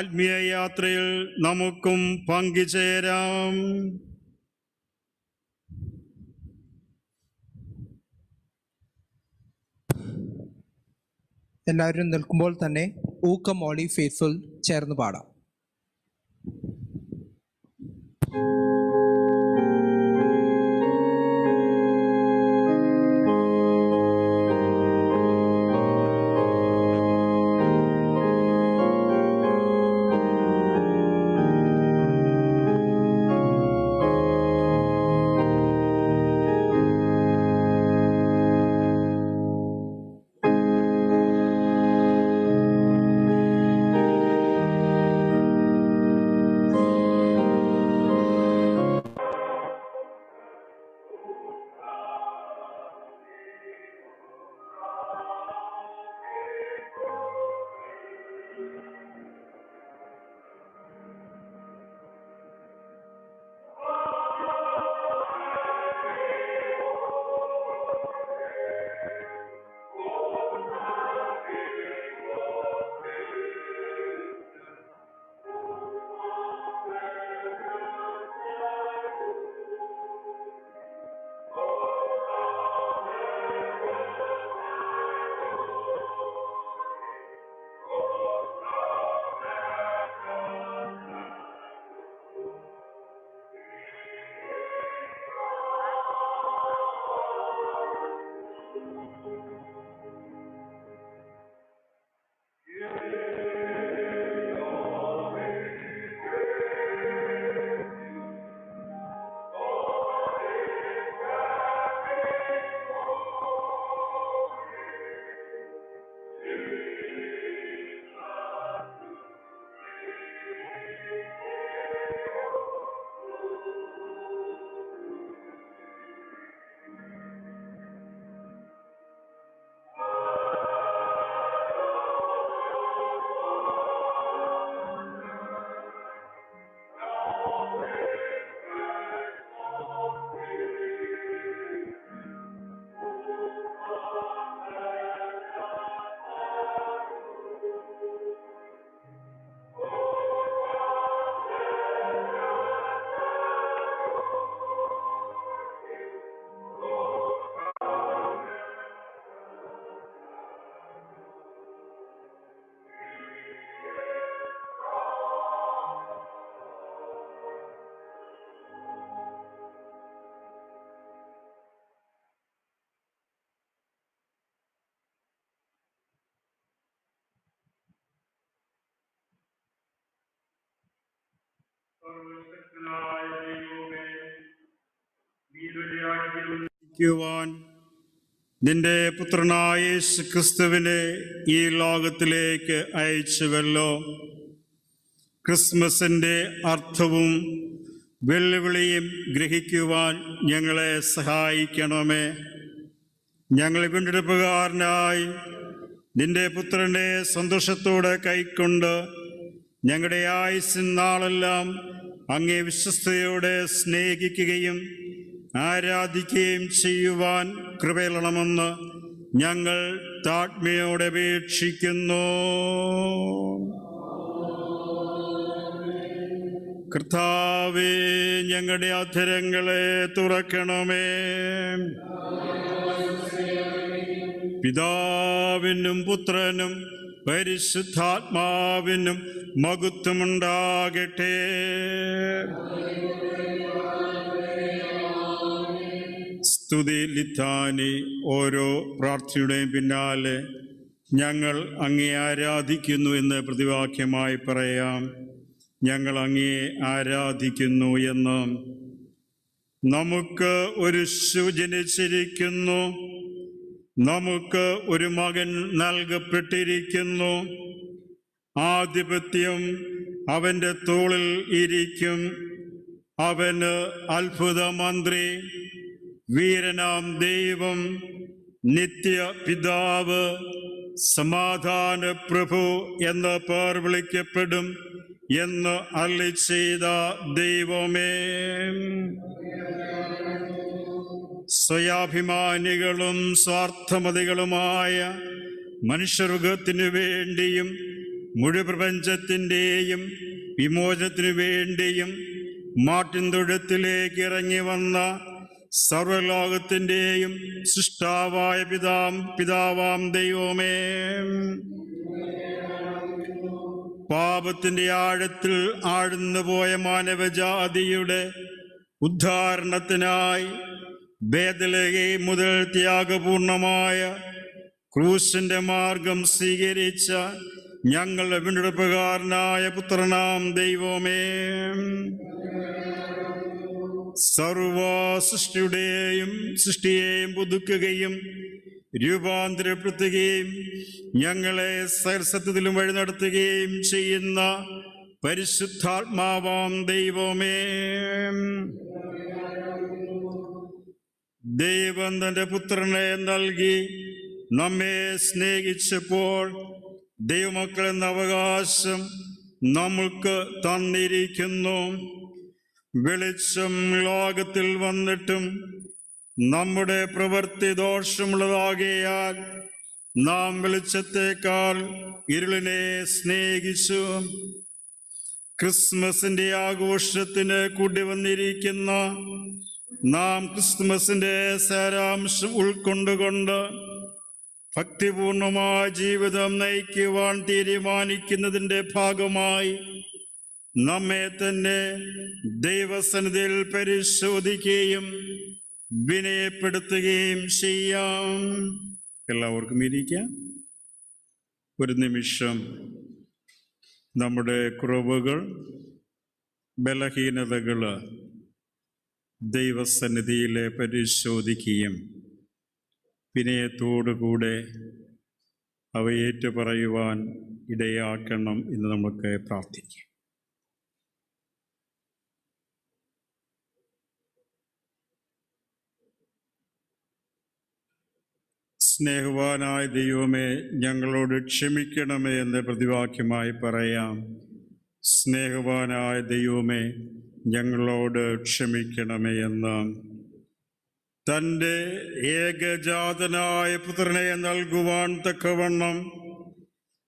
ആത്മീയ യാത്രയിൽ നമുക്കും പങ്കുചേരാം. എല്ലാവരും നിൽക്കുമ്പോൾ തന്നെ ഊക്കം ഓളി ഫേസ്ഫുൾ ചേർന്ന് പാടാം. നിന്റെ പുത്രനായ യേശു ക്രിസ്തുവിനെ ഈ ലോകത്തിലേക്ക് അയച്ചുവല്ലോ. ക്രിസ്മസിൻ്റെ അർത്ഥവും വെല്ലുവിളിയും ഗ്രഹിക്കുവാൻ ഞങ്ങളെ സഹായിക്കണമേ. ഞങ്ങൾ വീണ്ടെടുപ്പുകാരനായി നിന്റെ പുത്രനെ സന്തോഷത്തോടെ കൈക്കൊണ്ട് ഞങ്ങളുടെ ആയുസ്സിൻ നാളെല്ലാം അങ്ങേ വിശ്വസ്തയോടെ സ്നേഹിക്കുകയും ആരാധിക്കുകയും ചെയ്യുവാൻ കൃപയിലണമെന്ന് ഞങ്ങൾ താഴ്മയോടെ അപേക്ഷിക്കുന്നു. കർത്താവേ, ഞങ്ങളുടെ അധരങ്ങളെ തുറക്കണമേ. പിതാവിനും പുത്രനും പരിശുദ്ധാത്മാവിനും മഹത്വമുണ്ടാകട്ടെ. സ്തുതി ലിത്താനി. ഓരോ പ്രാർത്ഥനയുടെയും പിന്നാലെ ഞങ്ങൾ അങ്ങേ ആരാധിക്കുന്നു എന്ന് പ്രതിവാക്യമായി പറയാം. ഞങ്ങൾ അങ്ങേ ആരാധിക്കുന്നു എന്ന്. നമുക്ക് ഒരു ശിശു ജനിച്ചിരിക്കുന്നു, നമുക്ക് ഒരു മകൻ നൽകപ്പെട്ടിരിക്കുന്നു. ആധിപത്യം അവൻ്റെ തോളിൽ ഇരിക്കും. അവന് അത്ഭുതമന്ത്രി, വീരനാം ദൈവം, നിത്യ പിതാവ്, സമാധാന പ്രഭു എന്ന പേർ വിളിക്കപ്പെടും എന്ന് അരുളിച്ചെയ്ത ദൈവമേ, സ്വയാഭിമാനികളും സ്വാർത്ഥമതികളുമായ മനുഷ്യവർഗത്തിനു വേണ്ടിയും മുഴു പ്രപഞ്ചത്തിൻ്റെയും വിമോചനത്തിനു വേണ്ടിയും മാട്ടിൻ തൊഴുത്തിലേക്ക് ഇറങ്ങി വന്ന സർവലോകത്തിൻ്റെയും സൃഷ്ടാവായ പിതാവാം ദൈവമേ, പാപത്തിൻ്റെ ആഴത്തിൽ ആഴ്ന്നുപോയ മാനവജാതിയുടെ ഉദ്ധാരണത്തിനായി ബേത്ലഹേം മുതൽ ത്യാഗപൂർണമായ ക്രൂശിന്റെ മാർഗം സ്വീകരിച്ച ഞങ്ങളുടെ വീണ്ടെടുപ്പുകാരനായ പുത്രനാം ദൈവമേ, സർവ സൃഷ്ടിയെയും പുതുക്കുകയും രൂപാന്തരപ്പെടുത്തുകയും ഞങ്ങളെ സത്യത്തിലും വഴി നടത്തുകയും ചെയ്യുന്ന പരിശുദ്ധാത്മാവാം ദൈവമേ, ദൈവം തന്റെ പുത്രനെ നൽകി നമ്മെ സ്നേഹിച്ചപ്പോൾ ദൈവമക്കൾ എന്ന അവകാശം നമ്മൾക്ക് തന്നിരിക്കുന്നു. വെളിച്ചം ലോകത്തിൽ വന്നിട്ടും നമ്മുടെ പ്രവൃത്തി ദോഷമുള്ളതാകയാൽ നാം വെളിച്ചത്തേക്കാൾ ഇരുളിനെ സ്നേഹിച്ചു. ക്രിസ്മസിന്റെ ആഘോഷത്തിന് കൂടി വന്നിരിക്കുന്ന നാം ക്രിസ്മസിന്റെ സാരാംശം ഉൾക്കൊണ്ടുകൊണ്ട് ഭക്തിപൂർണമായ ജീവിതം നയിക്കുവാൻ തീരുമാനിക്കുന്നതിൻ്റെ ഭാഗമായി നമ്മെ തന്നെ ദൈവസന്നിധിയിൽ പരിശോധിക്കുകയും വിനയപ്പെടുത്തുകയും ചെയ്യാം. എല്ലാവർക്കും ഇരിക്കാം. ഒരു നിമിഷം നമ്മുടെ കുറവുകൾ, ബലഹീനതകൾ ദൈവസന്നിധിയിലെ പരിശോധിക്കുകയും വിനയത്തോടുകൂടെ അവ ഏറ്റുപറയുവാൻ ഇടയാക്കണം എന്ന് നമുക്ക് പ്രാർത്ഥിക്കാം. സ്നേഹവാനായ ദൈവമേ, ഞങ്ങളോട് ക്ഷമിക്കണമേ എന്ന് പ്രതിവാക്യമായി പറയാം. സ്നേഹവാനായ ദൈവമേ, ഞങ്ങളോട് ക്ഷമിക്കണമേ എന്ന്. തൻ്റെ ഏകജാതനായ പുത്രനെ നൽകുവാൻ തക്കവണ്ണം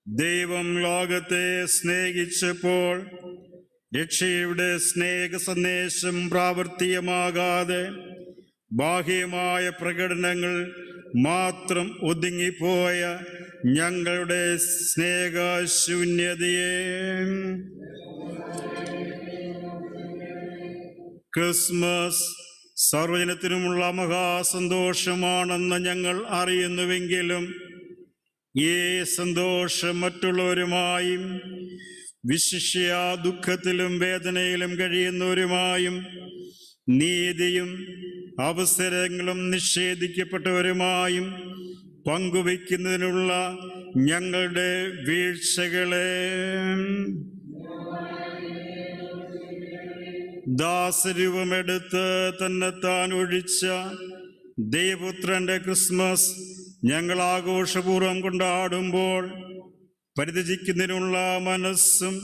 ദൈവം ലോകത്തെ സ്നേഹിച്ചപ്പോൾ രക്ഷയുടെ സ്നേഹ സന്ദേശം പ്രാവർത്തികമാകാതെ ബാഹ്യമായ പ്രകടനങ്ങൾ മാത്രം ഒതുങ്ങിപ്പോയ ഞങ്ങളുടെ സ്നേഹശൂന്യതയെ ക്രിസ്മസ് സർവജനത്തിനുമുള്ള മഹാസന്തോഷമാണെന്ന് ഞങ്ങൾ അറിയുന്നുവെങ്കിലും ഈ സന്തോഷം മറ്റുള്ളവരുമായും വിശിഷ്യ ദുഃഖത്തിലും വേദനയിലും കഴിയുന്നവരുമായും നീതിയും അവസരങ്ങളും നിഷേധിക്കപ്പെട്ടവരുമായും പങ്കുവയ്ക്കുന്നതിനുള്ള ഞങ്ങളുടെ വീഴ്ചകളെ ദാസരൂപമെടുത്ത് തന്നെത്താൻ ഒഴിച്ച ദൈവപുത്രന്റെ ക്രിസ്മസ് ഞങ്ങൾ ആഘോഷപൂർവ്വം കൊണ്ടാടുമ്പോൾ പരിത്യജിക്കുന്നതിനുള്ള മനസ്സും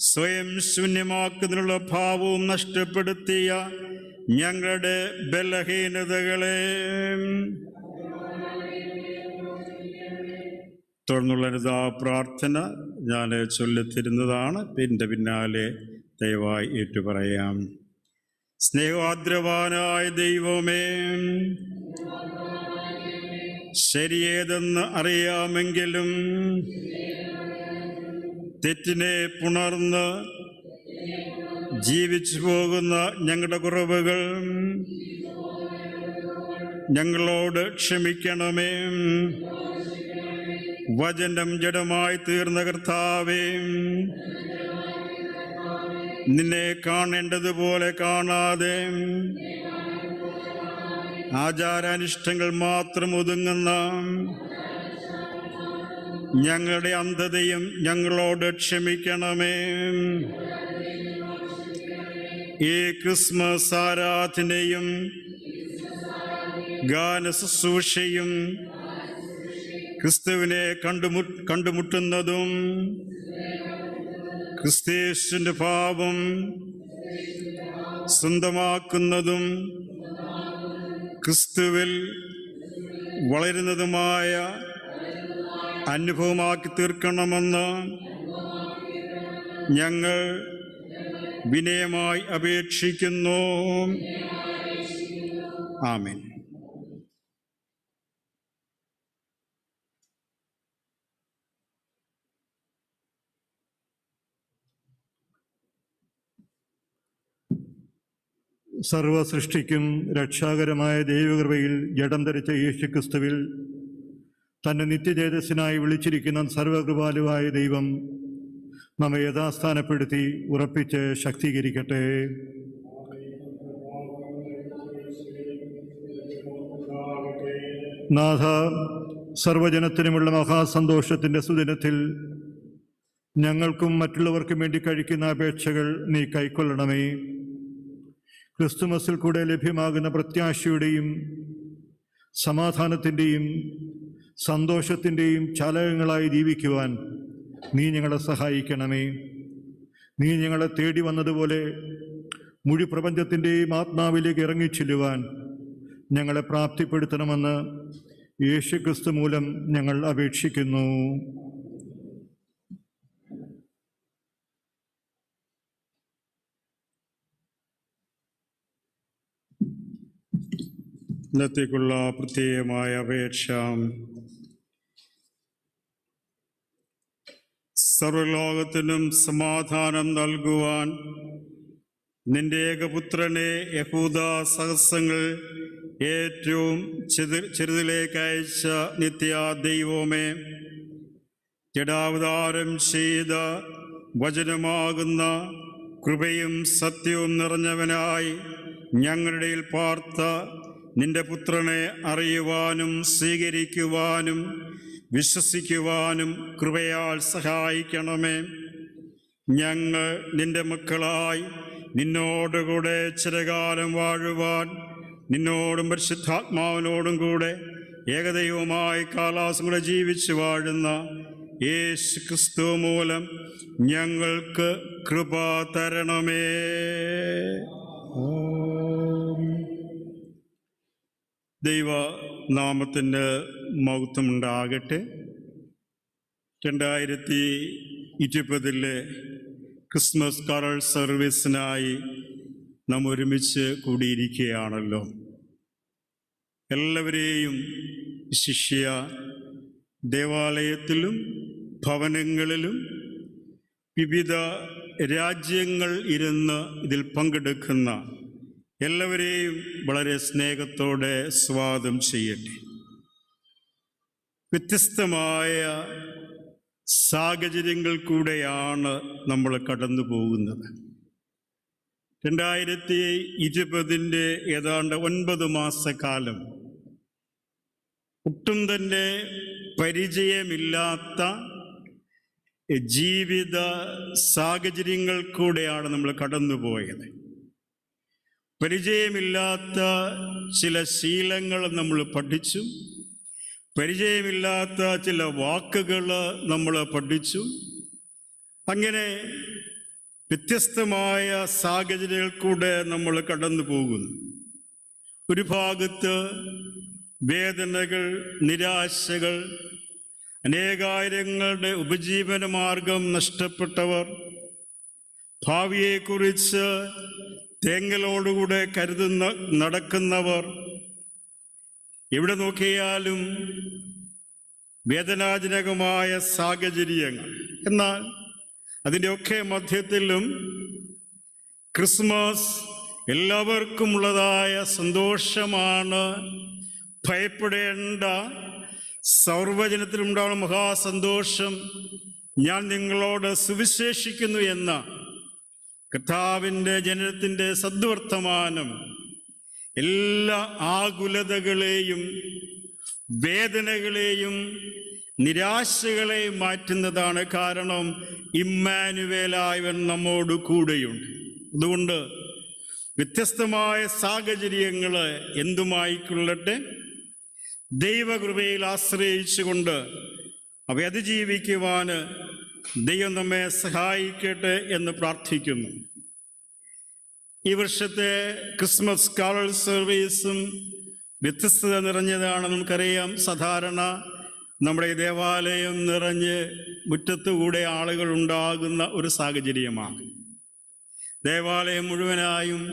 സ്വയം ശൂന്യമാക്കുന്നതിനുള്ള ഭാവവും നഷ്ടപ്പെടുത്തിയ ഞങ്ങളുടെ ബലഹീനതകളെ തുടർന്നുള്ള പ്രാർത്ഥന ഞാൻ ചൊല്ലിത്തരുന്നതാണ്. പിന്നാലെ ദയവായി ഏറ്റുപറയാം. സ്നേഹാദ്രവാനായ ദൈവമേ, ശരിയേതെന്ന് അറിയാമെങ്കിലും തെറ്റിനെ പുണർന്ന് ജീവിച്ചു പോകുന്ന ഞങ്ങളുടെ കുറവുകൾ ഞങ്ങളോട് ക്ഷമിക്കണമേ. വചനം ജഡമായി തീർന്ന കർത്താവേ, നിന്നെ കാണേണ്ടതുപോലെ കാണാതെ ആചാരാനിഷ്ടങ്ങൾ മാത്രം ഒതുങ്ങുന്ന ഞങ്ങളുടെ അന്ധതയും ഞങ്ങളോട് ക്ഷമിക്കണമേ. ഈ ക്രിസ്മസ് ആരാധനയും ഗാനശുശ്രൂഷയും ക്രിസ്തുവിനെ കണ്ടുമുട്ടുന്നതും ക്രിസ്തേശുവിന്റെ ഭാവം സ്വന്തമാക്കുന്നതും ക്രിസ്തുവിൽ വളരുന്നതുമായ അനുഭവമാക്കി തീർക്കണമെന്ന് ഞങ്ങൾ വിനയമായി അപേക്ഷിക്കുന്നു. ആമേൻ. സർവസൃഷ്ടിക്കും രക്ഷാകരമായ ദൈവകൃപയിൽ ജഡം ധരിച്ച യേശുക്രിസ്തുവിൽ തൻ്റെ നിത്യതേജസ്സിനായി വിളിച്ചിരിക്കുന്ന സർവകൃപാലുവായ ദൈവം നമ്മെ യഥാസ്ഥാനപ്പെടുത്തി ഉറപ്പിച്ച് ശക്തീകരിക്കട്ടെ. നാഥ, സർവജനത്തിനുമുള്ള മഹാസന്തോഷത്തിൻ്റെ സുദിനത്തിൽ ഞങ്ങൾക്കും മറ്റുള്ളവർക്കും വേണ്ടി കഴിക്കുന്ന അപേക്ഷകൾ നീ കൈക്കൊള്ളണമേ. ക്രിസ്തുമസിൽ കൂടെ ലഭ്യമാകുന്ന പ്രത്യാശയുടെയും സമാധാനത്തിൻ്റെയും സന്തോഷത്തിൻ്റെയും ചാലകങ്ങളായി ജീവിക്കുവാൻ നീ ഞങ്ങളെ സഹായിക്കണമേ. നീ ഞങ്ങളെ തേടി വന്നതുപോലെ മുഴു പ്രപഞ്ചത്തിൻ്റെയും ആത്മാവിലേക്ക് ഇറങ്ങിച്ചെല്ലുവാൻ ഞങ്ങളെ പ്രാപ്തിപ്പെടുത്തണമെന്ന് യേശുക്രിസ്തു മൂലം ഞങ്ങൾ അപേക്ഷിക്കുന്നു. ഇന്നത്തേക്കുള്ള പ്രത്യേകമായ അപേക്ഷ. സർവലോകത്തിനും സമാധാനം നൽകുവാൻ നിന്റെ ഏകപുത്രനെ യഹൂദ സഹസ്രങ്ങൾ ഏറ്റവും ചെറുതിലേക്ക് അയച്ച നിത്യ ദൈവമേ, ജഡാവതാരം ചെയ്ത വചനമാകുന്ന കൃപയും സത്യവും നിറഞ്ഞവനായി ഞങ്ങളുടെ ഇടയിൽ പാർത്ത നിന്റെ പുത്രനെ അറിയുവാനും സ്വീകരിക്കുവാനും വിശ്വസിക്കുവാനും കൃപയാൽ സഹായിക്കണമേ. ഞങ്ങൾ നിന്റെ മക്കളായി നിന്നോടുകൂടെ ചിരകാലം വാഴുവാൻ നിന്നോടും പരിശുദ്ധാത്മാവിനോടും കൂടെ ഏകദൈവമായി കാലാസം കൂടെ ജീവിച്ചു വാഴുന്ന യേശു ക്രിസ്തു മൂലം ഞങ്ങൾക്ക് കൃപ തരണമേ. ദൈവനാമത്തിന് മഹത്വമുണ്ടാകട്ടെ. 2020 ക്രിസ്മസ് കരോൾ സർവീസിനായി നാം ഒരുമിച്ച് കൂടിയിരിക്കുകയാണല്ലോ. എല്ലാവരെയും ശിഷ്യ ദേവാലയത്തിലും ഭവനങ്ങളിലും വിവിധ രാജ്യങ്ങൾ ഇരുന്ന് ഇതിൽ പങ്കെടുക്കുന്ന എല്ലാവരെയും വളരെ സ്നേഹത്തോടെ സ്വാഗതം ചെയ്യട്ടെ. വ്യത്യസ്തമായ സാഹചര്യങ്ങൾ കൂടെയാണ് നമ്മൾ കടന്നു പോകുന്നത്. 2020 ഏതാണ്ട് 9 മാസക്കാലം ഒട്ടും തന്നെ പരിചയമില്ലാത്ത ജീവിത സാഹചര്യങ്ങൾ കൂടെയാണ് നമ്മൾ കടന്നുപോയത്. പരിചയമില്ലാത്ത ചില ശീലങ്ങൾ നമ്മൾ പഠിച്ചു, പരിചയമില്ലാത്ത ചില വാക്കുകൾ നമ്മൾ പഠിച്ചു. അങ്ങനെ വ്യത്യസ്തമായ സാഹചര്യങ്ങൾ കൂടെ നമ്മൾ കടന്നു പോകുന്നു. ഒരു ഭാഗത്ത് വേദനകൾ, നിരാശകൾ, അനേകായിരങ്ങളുടെ ഉപജീവന മാർഗം നഷ്ടപ്പെട്ടവർ, ഭാവിയെക്കുറിച്ച് തേങ്ങലോടുകൂടെ നടക്കുന്നവർ, എവിടെ നോക്കിയാലും വേദനാജനകമായ സാഹചര്യങ്ങൾ. എന്നാൽ അതിൻ്റെയൊക്കെ മധ്യത്തിലും ക്രിസ്മസ് എല്ലാവർക്കുമുള്ളതായ സന്തോഷമാണ്. ഭയപ്പെടേണ്ട, സർവ്വജനത്തിലുണ്ടാകുന്ന മഹാസന്തോഷം ഞാൻ നിങ്ങളോട് സുവിശേഷിക്കുന്നു എന്ന കർത്താവിൻ്റെ ജനനത്തിൻ്റെ സദ്വർത്തമാനം എല്ലാ ആകുലതകളെയും വേദനകളെയും നിരാശകളെയും മാറ്റുന്നതാണ്. കാരണം ഇമ്മാനുവേലായവൻ നമ്മോട് കൂടെയുണ്ട്. അതുകൊണ്ട് വ്യത്യസ്തമായ സാഹചര്യങ്ങൾ എന്തുമായിക്കൊള്ളട്ടെ, ദൈവകൃപയിൽ ആശ്രയിച്ചുകൊണ്ട് അവയെ അതിജീവിക്കുവാൻ ദൈവം നമ്മെ സഹായിക്കട്ടെ എന്ന് പ്രാർത്ഥിക്കുന്നു. ഈ വർഷത്തെ ക്രിസ്മസ് കാറൽ സർവീസും വ്യത്യസ്തത നിറഞ്ഞതാണ്. നമുക്കറിയാം, സാധാരണ നമ്മുടെ ഈ ദേവാലയം നിറഞ്ഞ് മുറ്റത്തുകൂടെ ആളുകൾ ഉണ്ടാകുന്ന ഒരു സാഹചര്യമാണ്. ദേവാലയം മുഴുവനായും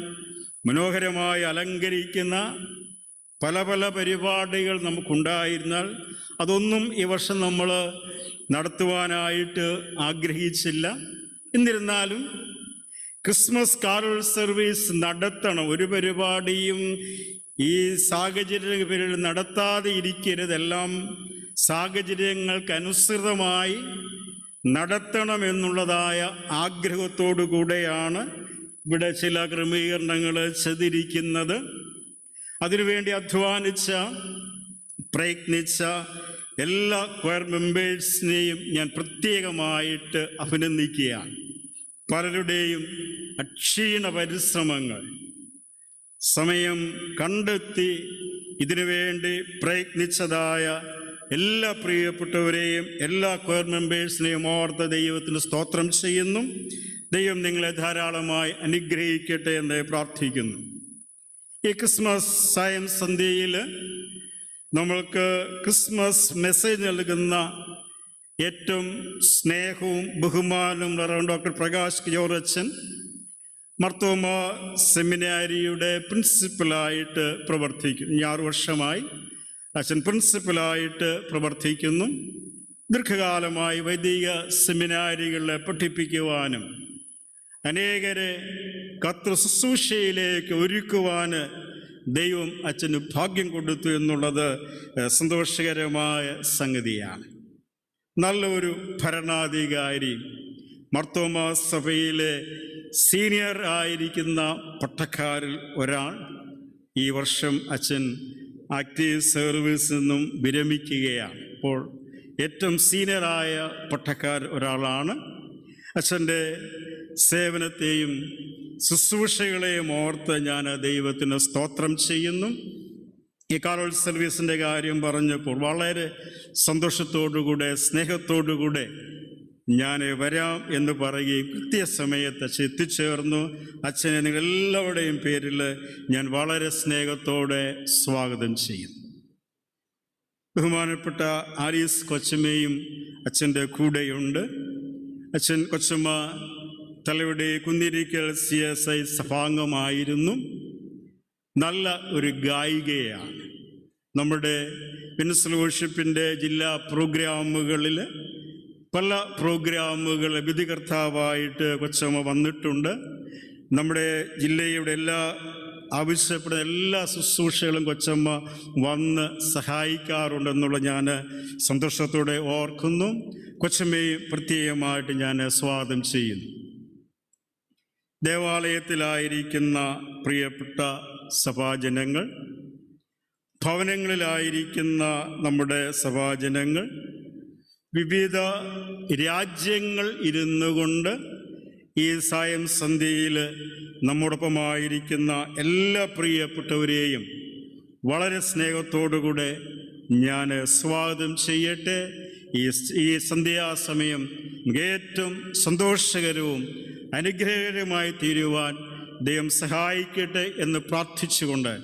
മനോഹരമായി അലങ്കരിക്കുന്ന പല പല പരിപാടികൾ നമുക്കുണ്ടായിരുന്നാൽ അതൊന്നും ഈ വർഷം നമ്മൾ നടത്തുവാനായിട്ട് ആഗ്രഹിച്ചില്ല. എന്നിരുന്നാലും ക്രിസ്മസ് കാരോൾ സർവീസ് നടത്തണം. ഒരു പരിപാടിയും ഈ സാഹചര്യങ്ങളിൽ നടത്താതെ ഇരിക്കരുതെല്ലാം സാഹചര്യങ്ങൾക്കനുസൃതമായി നടത്തണമെന്നുള്ളതായ ആഗ്രഹത്തോടു കൂടെയാണ് ഇവിടെ ചില ക്രമീകരണങ്ങൾ ചെയ്തിരിക്കുന്നത്. അതിനുവേണ്ടി അധ്വാനിച്ച പ്രയത്നിച്ച എല്ലാ ക്വയർ മെമ്പേഴ്സിനെയും ഞാൻ പ്രത്യേകമായിട്ട് അഭിനന്ദിക്കുകയാണ്. പലരുടെയും അക്ഷീണ പരിശ്രമങ്ങൾ, സമയം കണ്ടെത്തി ഇതിനുവേണ്ടി പ്രയത്നിച്ചതായ എല്ലാ പ്രിയപ്പെട്ടവരെയും എല്ലാ ക്വയർ മെമ്പേഴ്സിനെയും ഓർത്ത് ദൈവത്തിന് സ്തോത്രം ചെയ്യുന്നു. ദൈവം നിങ്ങളെ ധാരാളമായി അനുഗ്രഹിക്കട്ടെ എന്ന് പ്രാർത്ഥിക്കുന്നു. ഈ ക്രിസ്മസ് സായം സന്ധ്യയിൽ നമ്മൾക്ക് ക്രിസ്മസ് മെസ്സേജ് നൽകുന്ന ഏറ്റവും സ്നേഹവും ബഹുമാനവും നിറഞ്ഞ ഡോക്ടർ പ്രകാശ് ജോർജ് മർത്തോമ സെമിനാരിയുടെ പ്രിൻസിപ്പലായിട്ട് പ്രവർത്തിക്കുന്നു. 6 വർഷമായി അച്ഛൻ പ്രിൻസിപ്പലായിട്ട് പ്രവർത്തിക്കുന്നു. ദീർഘകാലമായി വൈദിക സെമിനാരികളെ പഠിപ്പിക്കുവാനും അനേകരെ കർത്തൃ ശുശ്രൂഷയിലേക്ക് ഒരുക്കുവാൻ ദൈവം അച്ഛന് ഭാഗ്യം കൊടുത്തു എന്നുള്ളത് സന്തോഷകരമായ സംഗതിയാണ്. നല്ലൊരു ഭരണാധികാരി, മർത്തോമ സഭയിലെ സീനിയർ ആയിരിക്കുന്ന പട്ടക്കാരിൽ ഒരാൾ. ഈ വർഷം അച്ഛൻ ആക്റ്റീവ് സർവീസിൽ നിന്നും വിരമിക്കുകയാണ്. അപ്പോൾ ഏറ്റവും സീനിയറായ പട്ടക്കാർ ഒരാളാണ്. അച്ഛൻ്റെ സേവനത്തെയും ശുശ്രൂഷകളെയും ഓർത്ത് ഞാൻ ദൈവത്തിന് സ്തോത്രം ചെയ്യുന്നു. ഈ കാരോൾ സർവീസിൻ്റെ കാര്യം പറഞ്ഞപ്പോൾ വളരെ സന്തോഷത്തോടുകൂടെ സ്നേഹത്തോടുകൂടെ ഞാൻ വരാം എന്ന് പറയുകയും കൃത്യസമയത്ത് എത്തിച്ചേർന്നു. അച്ഛനെ നിങ്ങളെല്ലാവരുടെയും പേരിൽ ഞാൻ വളരെ സ്നേഹത്തോടെ സ്വാഗതം ചെയ്യുന്നു. ബഹുമാനപ്പെട്ട ആലീസ് കൊച്ചമ്മയും അച്ഛൻ്റെ കൂടെയുണ്ട്. അച്ഛൻ കൊച്ചമ്മ തലയുടെ കുന്നിരിക്കൽ CSI സഭാംഗമായിരുന്നു. നല്ല ഒരു ഗായികയാണ്. നമ്മുടെ പെൻസിൽ വർഷിപ്പിൻ്റെ ജില്ലാ പ്രോഗ്രാമുകളിൽ പല പ്രോഗ്രാമുകൾ വിധികർത്താവായിട്ട് കൊച്ചമ്മ വന്നിട്ടുണ്ട്. നമ്മുടെ ജില്ലയുടെ ആവശ്യപ്പെടുന്ന എല്ലാ ശുശ്രൂഷകളും കൊച്ചമ്മ വന്ന് സഹായിക്കാറുണ്ടെന്നുള്ള ഞാൻ സന്തോഷത്തോടെ ഓർക്കുന്നു. കൊച്ചമ്മയെ പ്രത്യേകമായിട്ട് ഞാൻ സ്വാഗതം ചെയ്യുന്നു. ദേവാലയത്തിലായിരിക്കുന്ന പ്രിയപ്പെട്ട സഭാജനങ്ങൾ, ഭവനങ്ങളിലായിരിക്കുന്ന നമ്മുടെ സഭാജനങ്ങൾ, വിവിധ രാജ്യങ്ങൾ ഇരുന്നു കൊണ്ട് ഈ സായം സന്ധ്യയിൽ നമ്മോടൊപ്പമായിരിക്കുന്ന എല്ലാ പ്രിയപ്പെട്ടവരെയും വളരെ സ്നേഹത്തോടുകൂടെ ഞാൻ സ്വാഗതം ചെയ്യട്ടെ. ഈ സന്ധ്യാസമയം ഏറ്റവും സന്തോഷകരവും അനുഗ്രഹകരമായി തീരുവാൻ ദൈവം സഹായിക്കട്ടെ എന്ന് പ്രാർത്ഥിച്ചുകൊണ്ട്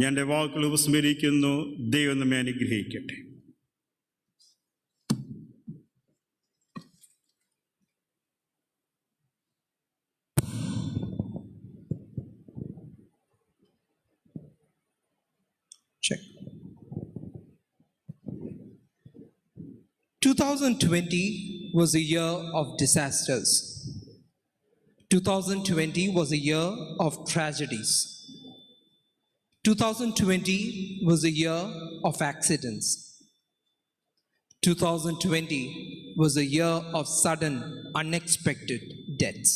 ഞാൻ എൻ്റെ വാക്കുകൾ ഉപസ്മരിക്കുന്നു. ദൈവം നമ്മെ അനുഗ്രഹിക്കട്ടെ. Check. 2020 was a year of disasters. 2020 was a year of tragedies. 2020 was a year of accidents. 2020 was a year of sudden, unexpected deaths.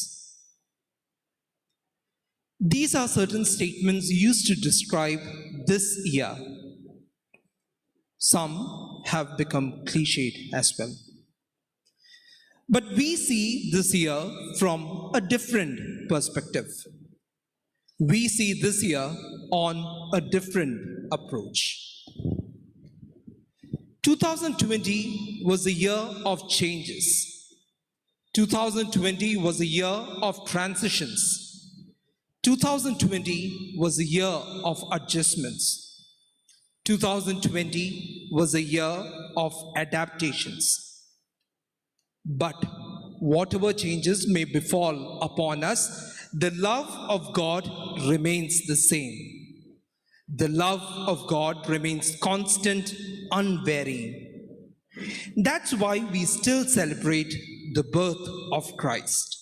These are certain statements used to describe this year. Some have become cliched as well. But we see this year from a different perspective. We see this year on a different approach. 2020 was a year of changes. 2020 was a year of transitions. 2020 was a year of adjustments. 2020 was a year of adaptations. But whatever changes may befall upon us, the love of God remains the same. The love of God remains constant, unvarying. That's why we still celebrate the birth of Christ.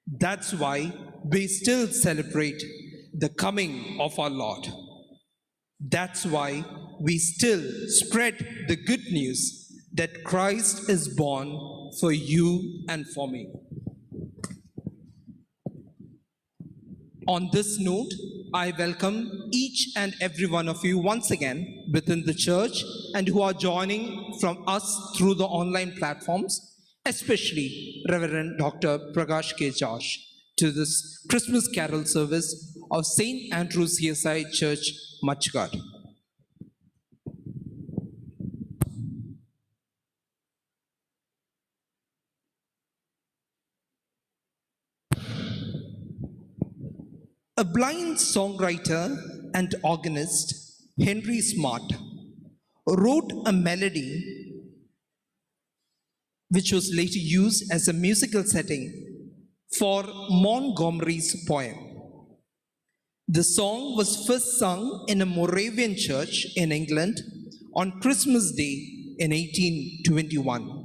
That's why we still celebrate the coming of our Lord. That's why we still spread the good news that Christ is born for you and for me. On this note, I welcome each and every one of you once again within the church and who are joining from us through the online platforms, especially Reverend Dr. Prakash K. Josh, to this Christmas Carol service of St. Andrew's CSI Church, Machgad. A blind songwriter and organist, Henry Smart, wrote a melody which was later used as a musical setting for Montgomery's poem. The song was first sung in a Moravian church in England on Christmas Day in 1821.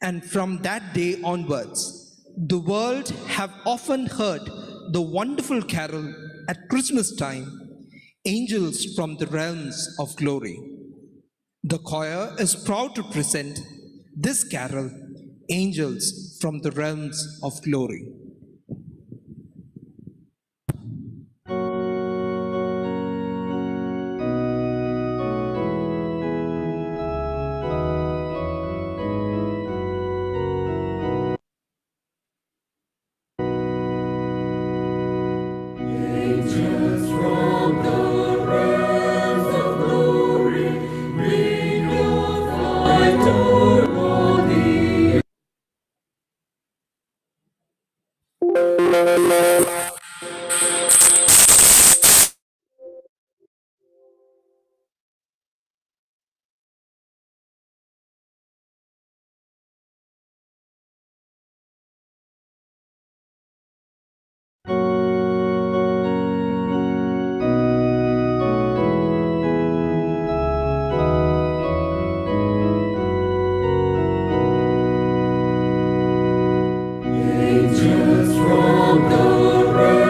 And from that day onwards, the world have often heard the wonderful carol at Christmas time, Angels from the Realms of Glory. The choir is proud to present this carol, Angels from the Realms of Glory. Angels from the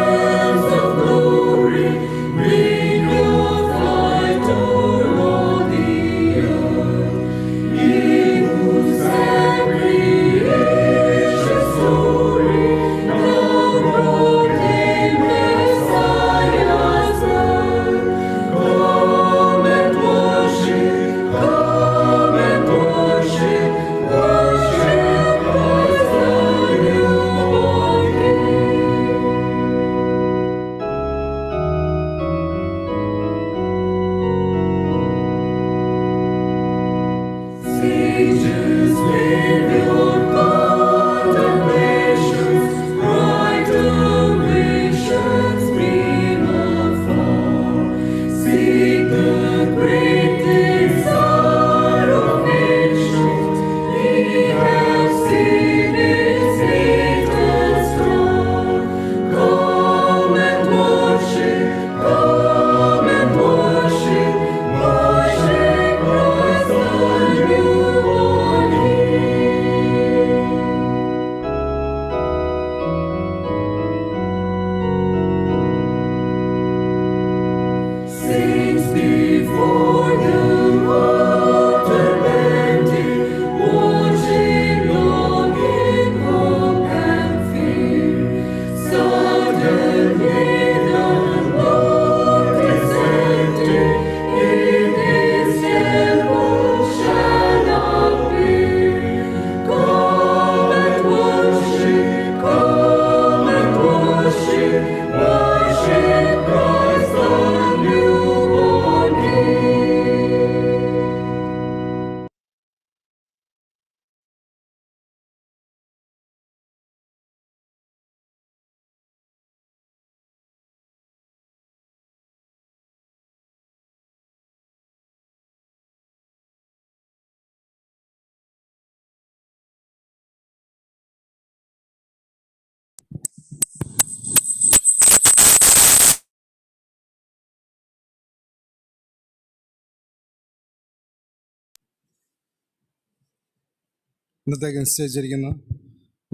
ഇന്നത്തേക്ക് നിശ്ചയിച്ചിരിക്കുന്ന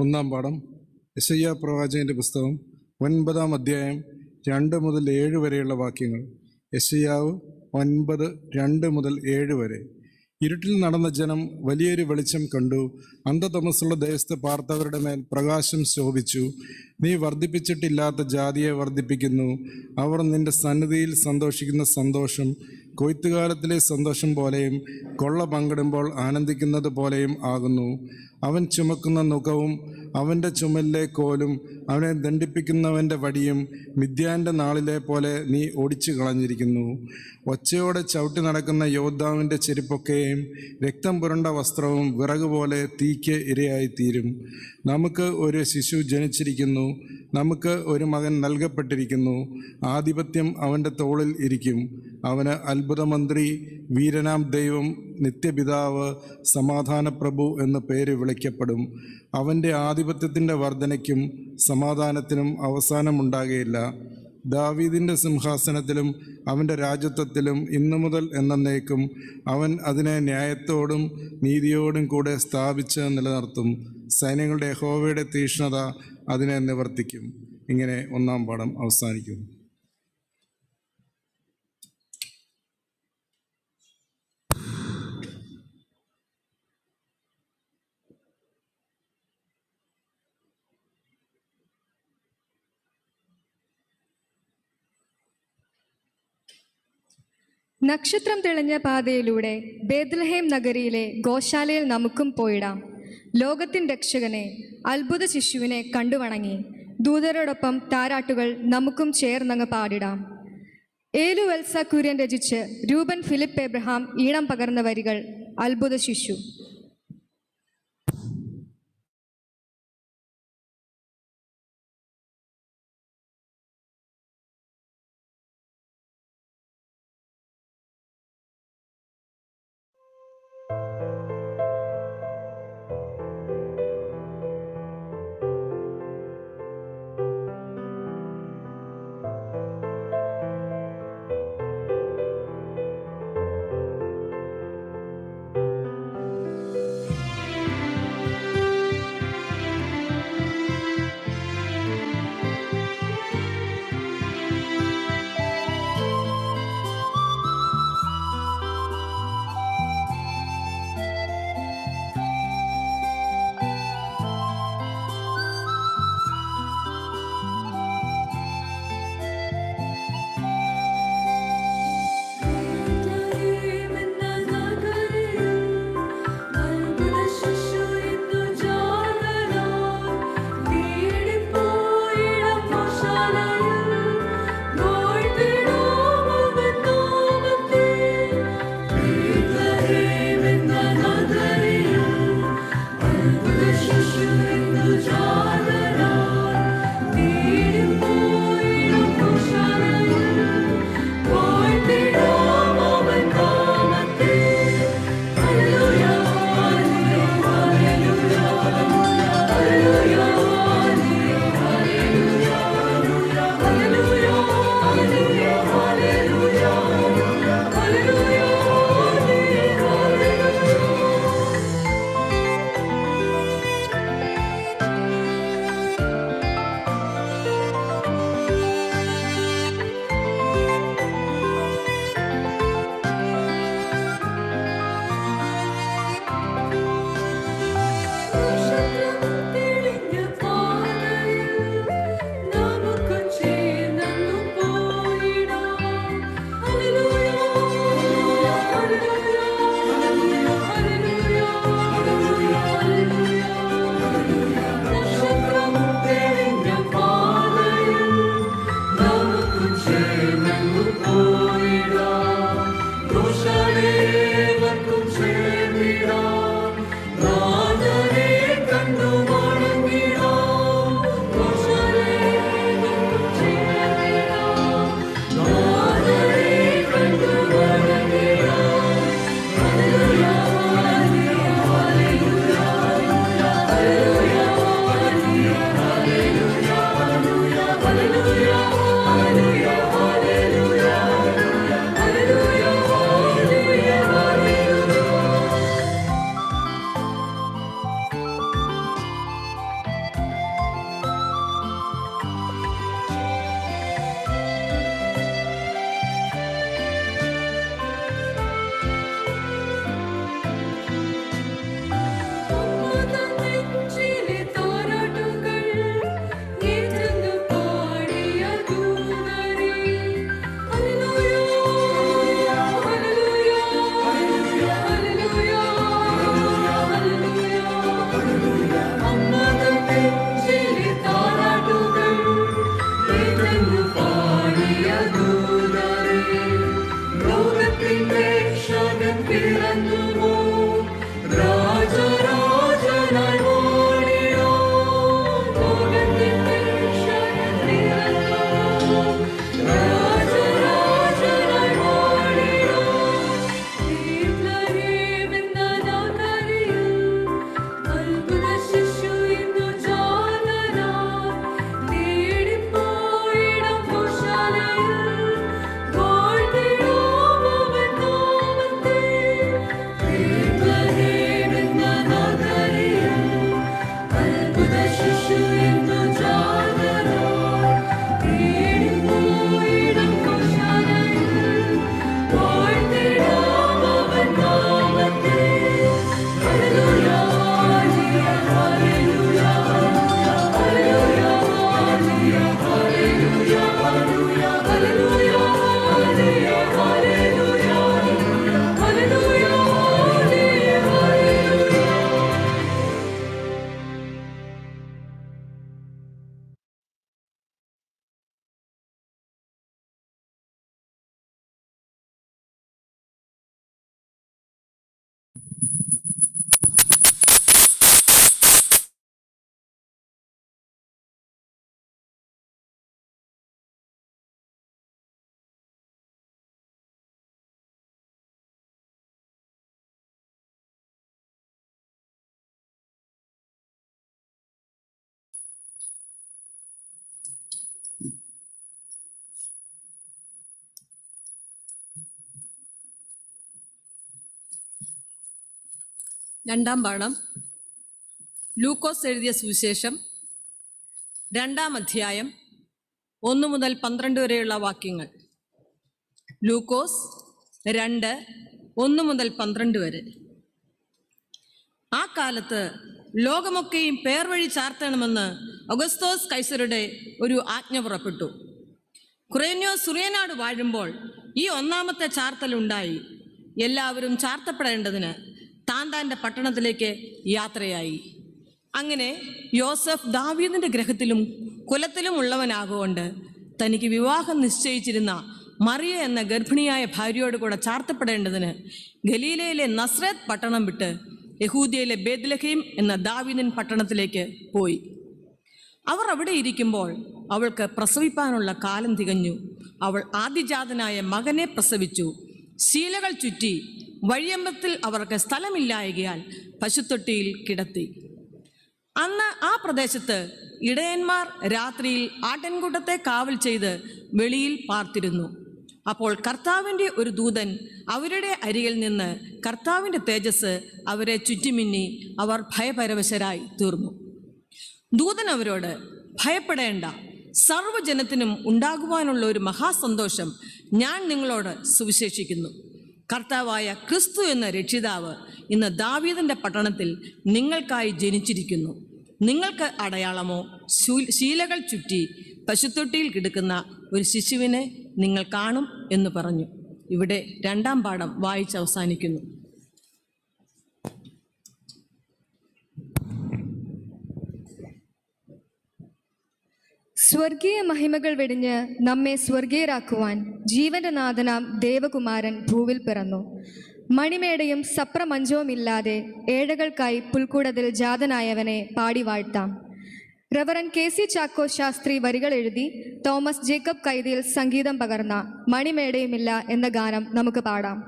ഒന്നാം പാഠം യെശയ്യാ പ്രവാചകൻ്റെ പുസ്തകം 9-ാം അധ്യായം 2 മുതൽ 7 വരെയുള്ള വാക്യങ്ങൾ. യെശയ്യാവ് 9, 2 മുതൽ 7 വരെ. ഇരുട്ടിൽ നടന്ന ജനം വലിയൊരു വെളിച്ചം കണ്ടു. അന്ധതമസ്സുള്ള ദേശത്ത് പാർത്തവരുടെ മേൽ പ്രകാശം ശോഭിച്ചു. നീ വർദ്ധിപ്പിച്ചിട്ടില്ലാത്ത ജാതിയെ വർദ്ധിപ്പിക്കുന്നു. അവർ നിന്റെ സന്നിധിയിൽ സന്തോഷിക്കുന്ന സന്തോഷം കൊയ്ത്തുകാലത്തിലെ സന്തോഷം പോലെയും കൊള്ള പങ്കിടുമ്പോൾ ആനന്ദിക്കുന്നത് പോലെയും ആകുന്നു. അവൻ ചുമക്കുന്ന നുകവും അവൻ്റെ ചുമലിലെ കോലും അവനെ ദണ്ഡിപ്പിക്കുന്നവൻ്റെ വടിയും മിദ്യാൻ്റെ നാളിലെ പോലെ നീ ഓടിച്ചു കളഞ്ഞിരിക്കുന്നു. ഒച്ചയോടെ ചവിട്ടി നടക്കുന്ന യോദ്ധാവിൻ്റെ ചെരുപ്പൊക്കെയും രക്തം പുരണ്ട വസ്ത്രവും വിറകുപോലെ തീക്ക് ഇരയായിത്തീരും. നമുക്ക് ഒരു ശിശു ജനിച്ചിരിക്കുന്നു, നമുക്ക് ഒരു മകൻ നൽകപ്പെട്ടിരിക്കുന്നു. ആധിപത്യം അവൻ്റെ തോളിൽ ഇരിക്കും. അവന് അത്ഭുതമന്ത്രി, വീരനാം ദൈവം, നിത്യപിതാവ്, സമാധാനപ്രഭു എന്ന് പേര് വിളിക്കപ്പെടും. അവൻ്റെ ആധിപത്യത്തിൻ്റെ വർധനയ്ക്കും സമാധാനത്തിനും അവസാനമുണ്ടാകുകയില്ല. ദാവീദിൻ്റെ സിംഹാസനത്തിലും അവൻ്റെ രാജത്വത്തിലും ഇന്നു മുതൽ എന്നേക്കും അവൻ അതിനെ ന്യായത്തോടും നീതിയോടും കൂടെ സ്ഥാപിച്ച് നിലനിർത്തും. സൈന്യങ്ങളുടെ യഹോവയുടെ തീക്ഷ്ണത അതിനെ നിവർത്തിക്കും. ഇങ്ങനെ ഒന്നാം പാഠം അവസാനിക്കുന്നു. നക്ഷത്രം തെളിഞ്ഞ പാതയിലൂടെ ബേത്ലഹേം നഗരിയിലെ ഗോശാലയിൽ നമുക്കും പോയിടാം. ലോകത്തിൻ രക്ഷകനെ, അത്ഭുത ശിശുവിനെ കണ്ടുവണങ്ങി ദൂതരോടൊപ്പം താരാട്ടുകൾ നമുക്കും ചേർന്നങ്ങ് പാടിടാം. ഏലു വെൽസ കുര്യൻ രചിച്ച് രൂപൻ ഫിലിപ്പ് എബ്രഹാം ഈണം പകർന്ന വരികൾ അത്ഭുത ശിശു. രണ്ടാം പാഠം ലൂക്കോസ് എഴുതിയ സുവിശേഷം 2-ാം അധ്യായം 1 മുതൽ 12 വരെയുള്ള വാക്യങ്ങൾ. ലൂക്കോസ് 2, 1 മുതൽ 12 വരെ. ആ കാലത്ത് ലോകമൊക്കെയും പേർ വഴി ചാർത്തണമെന്ന് അഗസ്തോസ് കൈസരുടെ ഒരു ആജ്ഞ പുറപ്പെട്ടു. കുറേന്യോസ് സുറിയനാട് വാഴുമ്പോൾ ഈ 1-ാമത്തെ ചാർത്തലുണ്ടായി. എല്ലാവരും ചാർത്തപ്പെടേണ്ടതിന് താൻ്റെ പട്ടണത്തിലേക്ക് യാത്രയായി. അങ്ങനെ യോസഫ് ദാവീദിന്റെ ഗൃഹത്തിലും കുലത്തിലും ഉള്ളവനാകൊണ്ട് തനിക്ക് വിവാഹം നിശ്ചയിച്ചിരുന്ന മറിയ എന്ന ഗർഭിണിയായ ഭാര്യയോട് കൂടെ ചാർത്തപ്പെടേണ്ടതിന് ഗലീലയിലെ നസ്രത്ത് പട്ടണം വിട്ട് യഹൂദ്യയിലെ ബേത്ലഹേം എന്ന ദാവീദിൻ പട്ടണത്തിലേക്ക് പോയി. അവർ അവിടെ ഇരിക്കുമ്പോൾ അവൾക്ക് പ്രസവിപ്പാനുള്ള കാലം തികഞ്ഞു. അവൾ ആദിജാതനായ മകനെ പ്രസവിച്ചു. ശീലകൾ ചുറ്റി വഴിയമ്പത്തിൽ അവർക്ക് സ്ഥലമില്ലായകയാൽ പശുത്തൊട്ടിയിൽ കിടത്തി. അന്ന് ആ പ്രദേശത്ത് ഇടയന്മാർ രാത്രിയിൽ ആട്ടിൻകൂട്ടത്തെ കാവൽ ചെയ്ത് വെളിയിൽ പാർത്തിരുന്നു. അപ്പോൾ കർത്താവിൻ്റെ ഒരു ദൂതൻ അവരുടെ അരികിൽ നിന്ന് കർത്താവിൻ്റെ തേജസ് അവരെ ചുറ്റിമിന്നി അവർ ഭയപരവശരായി തീർന്നു. ദൂതൻ അവരോട്, ഭയപ്പെടേണ്ട, സർവ്വജനത്തിനും ഉണ്ടാകുവാനുള്ള ഒരു മഹാസന്തോഷം ഞാൻ നിങ്ങളോട് സുവിശേഷിക്കുന്നു. കർത്താവായ ക്രിസ്തു എന്ന രക്ഷിതാവ് ഇന്ന് ദാവീദിന്റെ പട്ടണത്തിൽ നിങ്ങൾക്കായി ജനിച്ചിരിക്കുന്നു. നിങ്ങൾക്ക് അടയാളമോ ശീലകൾ ചുറ്റി പശുത്തൊട്ടിയിൽ കിടക്കുന്ന ഒരു ശിശുവിനെ നിങ്ങൾ കാണും എന്ന് പറഞ്ഞു. ഇവിടെ 2-ാം പാഠം വായിച്ച് അവസാനിക്കുന്നു. സ്വർഗീയ മഹിമകൾ വെടിഞ്ഞ് നമ്മെ സ്വർഗീയരാക്കുവാൻ ജീവന്റെ നാഥനാം ദേവകുമാരൻ ഭൂവിൽ പിറന്നു. മണിമേടയും സപ്രമഞ്ചവുമില്ലാതെ ഏഴകൾക്കായി പുൽക്കൂടത്തിൽ ജാതനായവനെ പാടി വാഴ്ത്താം. റവറൻ KC ചാക്കോ ശാസ്ത്രി വരികൾ എഴുതി തോമസ് ജേക്കബ് കൈതിയിൽ സംഗീതം പകർന്ന മണിമേടയുമില്ല എന്ന ഗാനം നമുക്ക് പാടാം.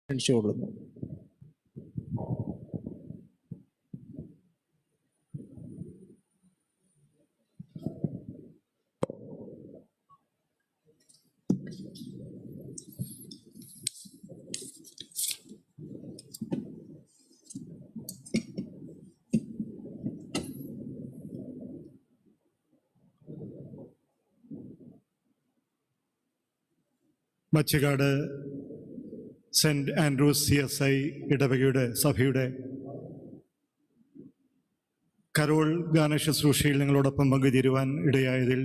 ക്ഷണിച്ചുകൊള്ളുന്നു. മച്ചിക്കാട് സെൻറ്റ് ആൻഡ്രൂസ് CSI ഇടവകയുടെ സഭയുടെ കരോൾ ഗാന ശുശ്രൂഷയിൽ നിങ്ങളോടൊപ്പം പങ്കുചേരുവാൻ ഇടയായതിൽ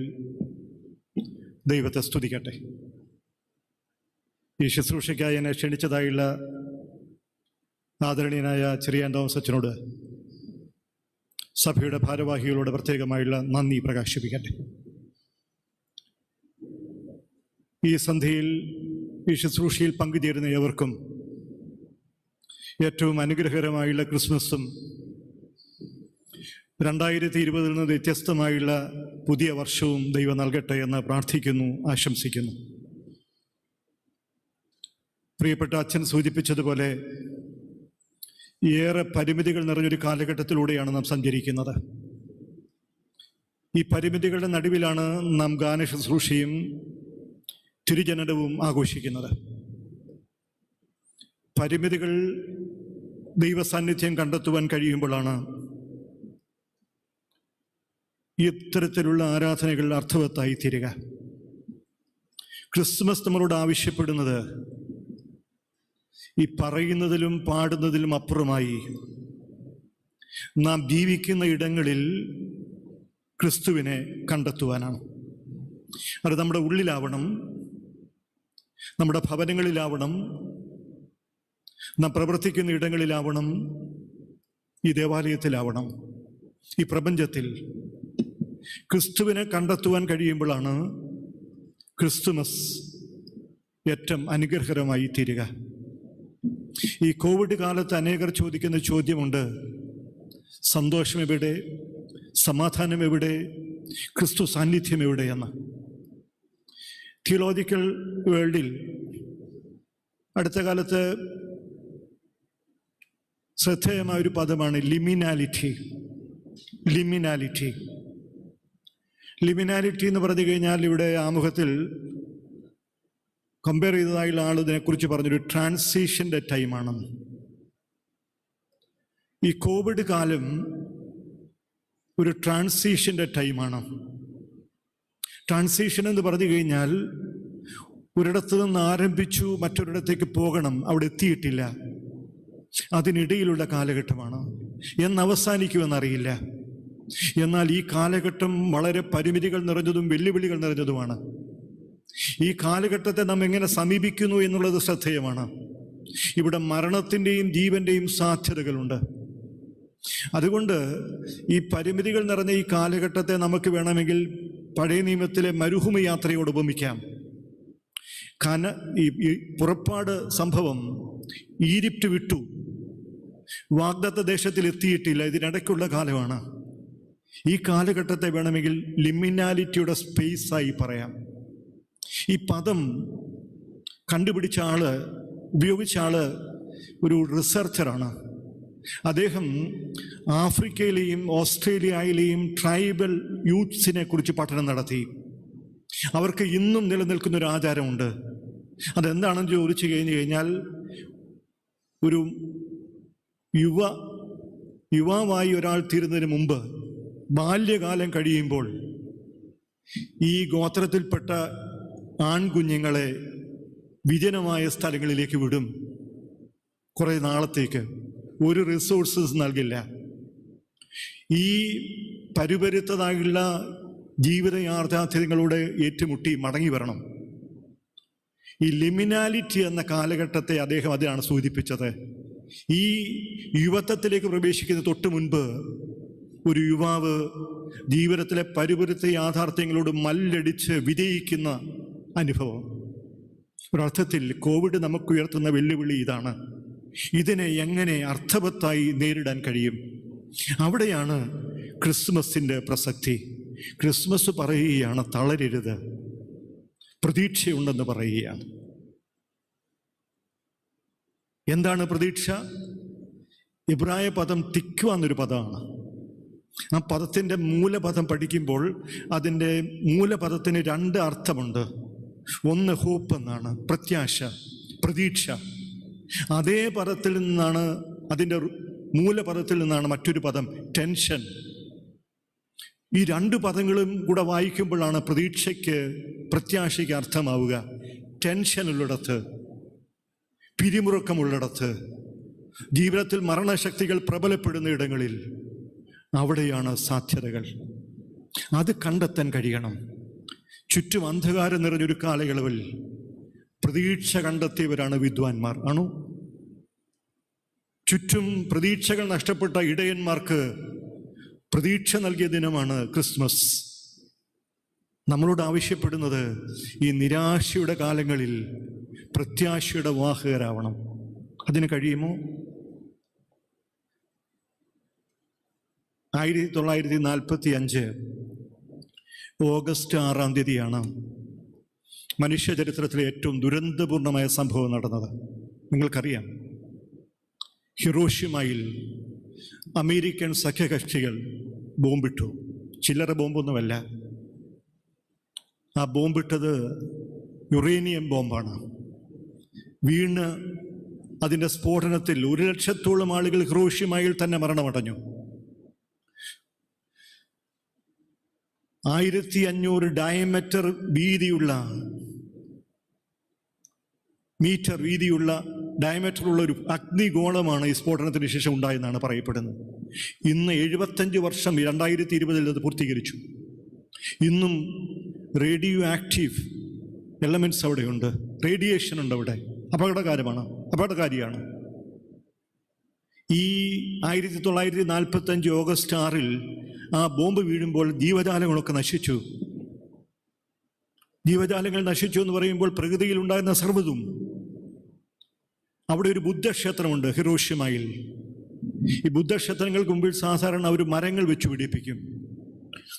ദൈവത്തെ സ്തുതിക്കട്ടെ. ഈ ശുശ്രൂഷയ്ക്കായി എന്നെ ക്ഷണിച്ചതായുള്ള ആദരണീയനായ ചെറിയാൻ തോമസ് അച്ഛനോട് സഭയുടെ ഭാരവാഹികളോട് പ്രത്യേകമായുള്ള നന്ദി പ്രകാശിപ്പിക്കട്ടെ. ഈ സന്ധ്യയിൽ ഈ ശുശ്രൂഷയിൽ പങ്കുചേരുന്ന ഏവർക്കും ഏറ്റവും അനുഗ്രഹകരമായുള്ള ക്രിസ്മസും 2020 നിന്ന് വ്യത്യസ്തമായുള്ള പുതിയ വർഷവും ദൈവം നൽകട്ടെ എന്ന് പ്രാർത്ഥിക്കുന്നു, ആശംസിക്കുന്നു. പ്രിയപ്പെട്ട അച്ഛൻ സൂചിപ്പിച്ചതുപോലെ ഏറെ പരിമിതികൾ നിറഞ്ഞൊരു കാലഘട്ടത്തിലൂടെയാണ് നാം സഞ്ചരിക്കുന്നത്. ഈ പരിമിതികളുടെ നടുവിലാണ് നാം ഗാന ശുശ്രൂഷയും തിരുജനനവും ആഘോഷിക്കുന്നത്. പരിമിതികൾ ദൈവസാന്നിധ്യം കണ്ടെത്തുവാൻ കഴിയുമ്പോഴാണ് ഇത്തരത്തിലുള്ള ആരാധനകൾ അർത്ഥവത്തായി തീരുക. ക്രിസ്മസ് നമ്മളോട് ആവശ്യപ്പെടുന്നത് ഈ പറയുന്നതിലും പാടുന്നതിലും അപ്പുറമായി നാം ജീവിക്കുന്ന ഇടങ്ങളിൽ ക്രിസ്തുവിനെ കണ്ടെത്തുവാനാണ്. അത് നമ്മുടെ ഉള്ളിലാവണം, നമ്മുടെ ഭവനങ്ങളിലാവണം, നാം പ്രവർത്തിക്കുന്ന ഇടങ്ങളിലാവണം, ഈ ദേവാലയത്തിലാവണം. ഈ പ്രപഞ്ചത്തിൽ ക്രിസ്തുവിനെ കണ്ടെത്തുവാൻ കഴിയുമ്പോഴാണ് ക്രിസ്തുമസ് ഏറ്റവും അനുഗ്രഹകരമായി തീരുക. ഈ കോവിഡ് കാലത്ത് അനേകർ ചോദിക്കുന്ന ചോദ്യമുണ്ട്: സന്തോഷം എവിടെ, സമാധാനം എവിടെ, ക്രിസ്തു സാന്നിധ്യം എവിടെയെന്ന്. തിയോളജിക്കൽ വേൾഡിൽ അടുത്ത കാലത്ത് ശ്രദ്ധേയമായ ഒരു പദമാണ് ലിമിനാലിറ്റി. ലിമിനാലിറ്റി ലിമിനാലിറ്റി എന്ന് പറഞ്ഞു കഴിഞ്ഞാൽ ഇവിടെ ആമുഖത്തിൽ കമ്പയർ ചെയ്തതായുള്ള ആൾ ഇതിനെക്കുറിച്ച് പറഞ്ഞൊരു ട്രാൻസിഷൻ്റെ ടൈമാണ്. ഈ കോവിഡ് കാലം ഒരു ട്രാൻസിഷൻ്റെ ടൈമാണ്. ട്രാൻസിഷൻ എന്ന് പറഞ്ഞു കഴിഞ്ഞാൽ ഒരിടത്ത് നിന്ന് ആരംഭിച്ചു മറ്റൊരിടത്തേക്ക് പോകണം, അവിടെ എത്തിയിട്ടില്ല, അതിനിടയിലുള്ള കാലഘട്ടമാണ്. എന്നവസാനിക്കുമെന്നറിയില്ല. എന്നാൽ ഈ കാലഘട്ടം വളരെ പരിമിതികൾ നിറഞ്ഞതും വെല്ലുവിളികൾ നിറഞ്ഞതുമാണ്. ഈ കാലഘട്ടത്തെ നാം എങ്ങനെ സമീപിക്കുന്നു എന്നുള്ളത് ശ്രദ്ധേയമാണ്. ഇവിടെ മരണത്തിൻ്റെയും ജീവൻ്റെയും സാധ്യതകളുണ്ട്. അതുകൊണ്ട് ഈ പരിമിതികൾ നിറഞ്ഞ ഈ കാലഘട്ടത്തെ നമുക്ക് വേണമെങ്കിൽ പഴയ നിയമത്തിലെ മരുഭൂമി യാത്രയോട് ഉപമിക്കാം. ഈ പുറപ്പാട് സംഭവം ഈജിപ്റ്റ് വിട്ടു, വാഗ്ദത്ത ദേശത്തിൽ എത്തിയിട്ടില്ല, ഇതിനിടയ്ക്കുള്ള കാലമാണ്. ഈ കാലഘട്ടത്തെ വേണമെങ്കിൽ ലിമിനാലിറ്റിയുടെ സ്പേസായി പറയാം. ഈ പദം കണ്ടുപിടിച്ച ആള്, ഉപയോഗിച്ച ആള് ഒരു റിസർച്ചറാണ്. അദ്ദേഹം ആഫ്രിക്കയിലെയും ഓസ്ട്രേലിയയിലെയും ട്രൈബൽ യൂത്ത്സിനെ കുറിച്ച് പഠനം നടത്തി. അവർക്ക് ഇന്നും നിലനിൽക്കുന്ന ഒരു ആചാരമുണ്ട്. അതെന്താണെന്ന് ചോദിച്ചു കഴിഞ്ഞാൽ, ഒരു യുവാവായി ഒരാൾ തീരുന്നതിന് മുമ്പ് ബാല്യകാലം കഴിയുമ്പോൾ ഈ ഗോത്രത്തിൽപ്പെട്ട ആൺകുഞ്ഞുങ്ങളെ വിജനമായ സ്ഥലങ്ങളിലേക്ക് വിടും. കുറേ നാളത്തേക്ക് ഒരു റിസോഴ്സസ് നൽകില്ല. ഈ പരുപരുത്തതായുള്ള ജീവിത യാഥാർത്ഥ്യങ്ങളോട് ഏറ്റുമുട്ടി മടങ്ങി വരണം. ഈ ലിമിനാലിറ്റി എന്ന കാലഘട്ടത്തെ അദ്ദേഹം അതിനാണ് സൂചിപ്പിച്ചത്. ഈ യുവത്വത്തിലേക്ക് പ്രവേശിക്കുന്ന തൊട്ട് മുൻപ് ഒരു യുവാവ് ജീവിതത്തിലെ പരുപരുത്ത യാഥാർത്ഥ്യങ്ങളോട് മല്ലടിച്ച് വിജയിക്കുന്ന അനുഭവം. ഒരർത്ഥത്തിൽ കോവിഡ് നമുക്ക് ഉയർത്തുന്ന വെല്ലുവിളി ഇതാണ്. ഇതിനെ എങ്ങനെ അർത്ഥവത്തായി നേരിടാൻ കഴിയും? അവിടെയാണ് ക്രിസ്മസിൻ്റെ പ്രസക്തി. ക്രിസ്മസ് പറയുകയാണ്, തളരരുത്, പ്രതീക്ഷയുണ്ടെന്ന് പറയുകയാണ്. എന്താണ് പ്രതീക്ഷ? ഇബ്രായ പദം തിക്വ എന്നൊരു പദമാണ്. ആ പദത്തിൻ്റെ മൂലപദം പഠിക്കുമ്പോൾ അതിൻ്റെ മൂലപദത്തിന് രണ്ട് അർത്ഥമുണ്ട്. ഒന്ന് ഹോപ്പ് എന്നാണ്, പ്രത്യാശ, പ്രതീക്ഷ. അതേ പദത്തിൽ നിന്നാണ്, അതിൻ്റെ മൂലപദത്തിൽ നിന്നാണ് മറ്റൊരു പദം ടെൻഷൻ. ഈ രണ്ട് പദങ്ങളും കൂടെ വായിക്കുമ്പോഴാണ് പ്രതീക്ഷയ്ക്ക്, പ്രത്യാശയ്ക്ക് അർത്ഥമാവുക. ടെൻഷനുള്ളിടത്ത്, പിരിമുറുക്കമുള്ളിടത്ത്, ജീവിതത്തിൽ മരണശക്തികൾ പ്രബലപ്പെടുന്ന ഇടങ്ങളിൽ, അവിടെയാണ് സാധ്യതകൾ. അത് കണ്ടെത്താൻ കഴിയണം. ചുറ്റും അന്ധകാരം നിറഞ്ഞൊരു കാലയളവിൽ പ്രതീക്ഷ കണ്ടെത്തിയവരാണ് വിദ്വാൻമാർ. ആണോ? ചുറ്റും പ്രതീക്ഷകൾ നഷ്ടപ്പെട്ട ഇടയന്മാർക്ക് പ്രതീക്ഷ നൽകിയ ദിനമാണ് ക്രിസ്മസ്. നമ്മളോട് ആവശ്യപ്പെടുന്നത് ഈ നിരാശയുടെ കാലങ്ങളിൽ പ്രത്യാശയുടെ വാഹകരാവണം. അതിന് കഴിയുമോ? 1945 ഓഗസ്റ്റ് 6-ാം തീയതിയാണ് മനുഷ്യ ചരിത്രത്തിലെ ഏറ്റവും ദുരന്തപൂർണമായ സംഭവം നടന്നത്. നിങ്ങൾക്കറിയാം, ഹിരോഷിമയിൽ അമേരിക്കൻ സഖ്യകക്ഷികൾ ബോംബിട്ടു. ചില്ലറ ബോംബൊന്നുമല്ല. ആ ബോംബിട്ടത് യുറേനിയം ബോംബാണ്. വീണ് അതിൻ്റെ സ്ഫോടനത്തിൽ 100,000-ഓളം ആളുകൾ ഹിരോഷിമയിൽ തന്നെ മരണമടഞ്ഞു. 1500 ഡയമീറ്റർ വീതിയുള്ള ഡയമീറ്ററുള്ള ഒരു അഗ്നിഗോളമാണ് ഈ സ്ഫോടനത്തിന് ശേഷം ഉണ്ടായെന്നാണ് പറയപ്പെടുന്നത്. ഇന്ന് 75 വർഷം, 2020 അത് പൂർത്തീകരിച്ചു. ഇന്നും റേഡിയോ ആക്റ്റീവ് എലമെന്റ്സ് അവിടെയുണ്ട്, റേഡിയേഷൻ ഉണ്ട് അവിടെ. അപകടകാരിയാണ്. ഈ 1945 ഓഗസ്റ്റ് 6-ൽ ആ ബോംബ് വീഴുമ്പോൾ ജീവജാലങ്ങളൊക്കെ നശിച്ചു. ജീവജാലങ്ങൾ നശിച്ചു എന്ന് പറയുമ്പോൾ പ്രകൃതിയിൽ ഉണ്ടാകുന്ന സർവ്വതും. അവിടെ ഒരു ബുദ്ധക്ഷേത്രമുണ്ട് ഹിരോഷിമയിൽ. ഈ ബുദ്ധക്ഷേത്രങ്ങൾക്ക് മുമ്പിൽ സാധാരണ അവർ മരങ്ങൾ വെച്ച് പിടിപ്പിക്കും.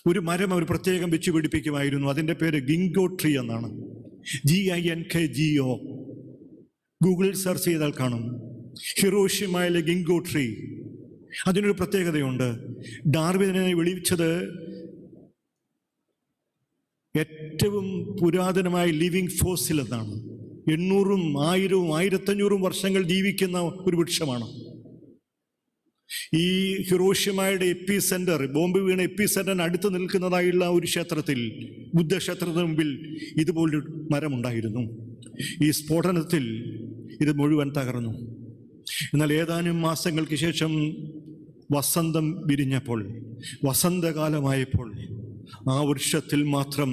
ഒരു മരം അവർ പ്രത്യേകം വെച്ച് പിടിപ്പിക്കുമായിരുന്നു. അതിൻ്റെ പേര് ഗിങ്കോ ട്രീ എന്നാണ്. GINKGO. ഗൂഗിളിൽ സെർച്ച് ചെയ്താൽ കാണും. ഹിരോഷിമയിലെ ഗിങ്കോ ട്രീ. അതിനൊരു പ്രത്യേകതയുണ്ട്. ഡാർവിനെ വിളിച്ചത് ഏറ്റവും പുരാതനമായ ലിവിങ് ഫോസിൽ എന്നാണ്. 800, 1000, 1500 വർഷങ്ങൾ ജീവിക്കുന്ന ഒരു വൃക്ഷമാണ്. ഈ ഹിരോഷിമയുടെ എപ്പി സെന്റർ, ബോംബ് വീണ എപ്പി സെന്ററിന് അടുത്ത് നിൽക്കുന്നതായുള്ള ഒരു ക്ഷേത്രത്തിൽ, ബുദ്ധക്ഷേത്രത്തിന് മുമ്പിൽ ഇതുപോലൊരു മരമുണ്ടായിരുന്നു. ഈ സ്ഫോടനത്തിൽ ഇത് മുഴുവൻ തകർന്നു. എന്നാൽ ഏതാനും മാസങ്ങൾക്ക് ശേഷം വസന്തം വിരിഞ്ഞപ്പോൾ, വസന്തകാലമായപ്പോൾ, ആ വൃക്ഷത്തിൽ മാത്രം,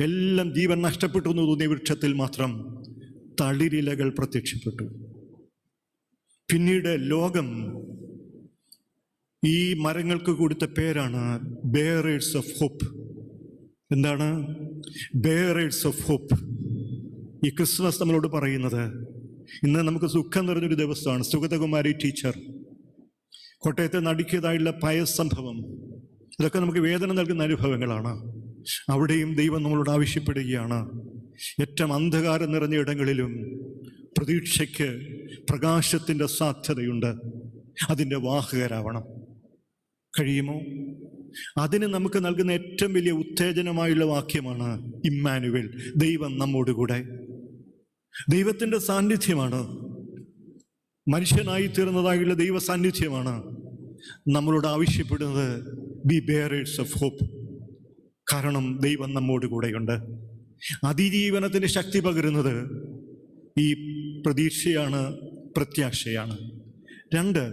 എല്ലാം ജീവൻ നഷ്ടപ്പെട്ടു എന്ന് തോന്നിയ വൃക്ഷത്തിൽ മാത്രം തളിരിലകൾ പ്രത്യക്ഷപ്പെട്ടു. പിന്നീട് ലോകം ഈ മരങ്ങൾക്ക് കൊടുത്ത പേരാണ് ബെയറേഴ്സ് ഓഫ് ഹോപ്പ്. എന്താണ് ബെയറേഴ്സ് ഓഫ് ഹോപ്പ്? ഈ ക്രിസ്മസ് നമ്മളോട് പറയുന്നത്, ഇന്ന് നമുക്ക് സുഖം നിറഞ്ഞൊരു ദിവസമാണ്. സുഗതകുമാരി ടീച്ചർ കോട്ടയത്തെ നടുക്കിയതായുള്ള പയസ് സംഭവം, ഇതൊക്കെ നമുക്ക് വേദന നൽകുന്ന അനുഭവങ്ങളാണ്. അവിടെയും ദൈവം നമ്മളോട് ആവശ്യപ്പെടുകയാണ്, ഏറ്റവും അന്ധകാരം നിറഞ്ഞ ഇടങ്ങളിലും പ്രതീക്ഷയ്ക്ക് പ്രകാശത്തിൻ്റെ സാധ്യതയുണ്ട്. അതിൻ്റെ വാഹകരാവണം. കഴിയുമോ? അതിന് നമുക്ക് നൽകുന്ന ഏറ്റവും വലിയ ഉത്തേജനമായുള്ള വാക്യമാണ് ഇമ്മാനുവേൽ, ദൈവം നമ്മോടുകൂടെ. ദൈവത്തിൻ്റെ സാന്നിധ്യമാണ്, മനുഷ്യനായി തീർന്നതായുള്ള ദൈവ സാന്നിധ്യമാണ് നമ്മളോട് ആവശ്യപ്പെടുന്നത്, ബി ബെയറേഴ്സ് ഓഫ് ഹോപ്പ്. കാരണം ദൈവം നമ്മോട് കൂടെയുണ്ട്. അതിജീവനത്തിന് ശക്തി പകരുന്നത് ഈ പ്രതീക്ഷയാണ്, പ്രത്യാശയാണ്. 2,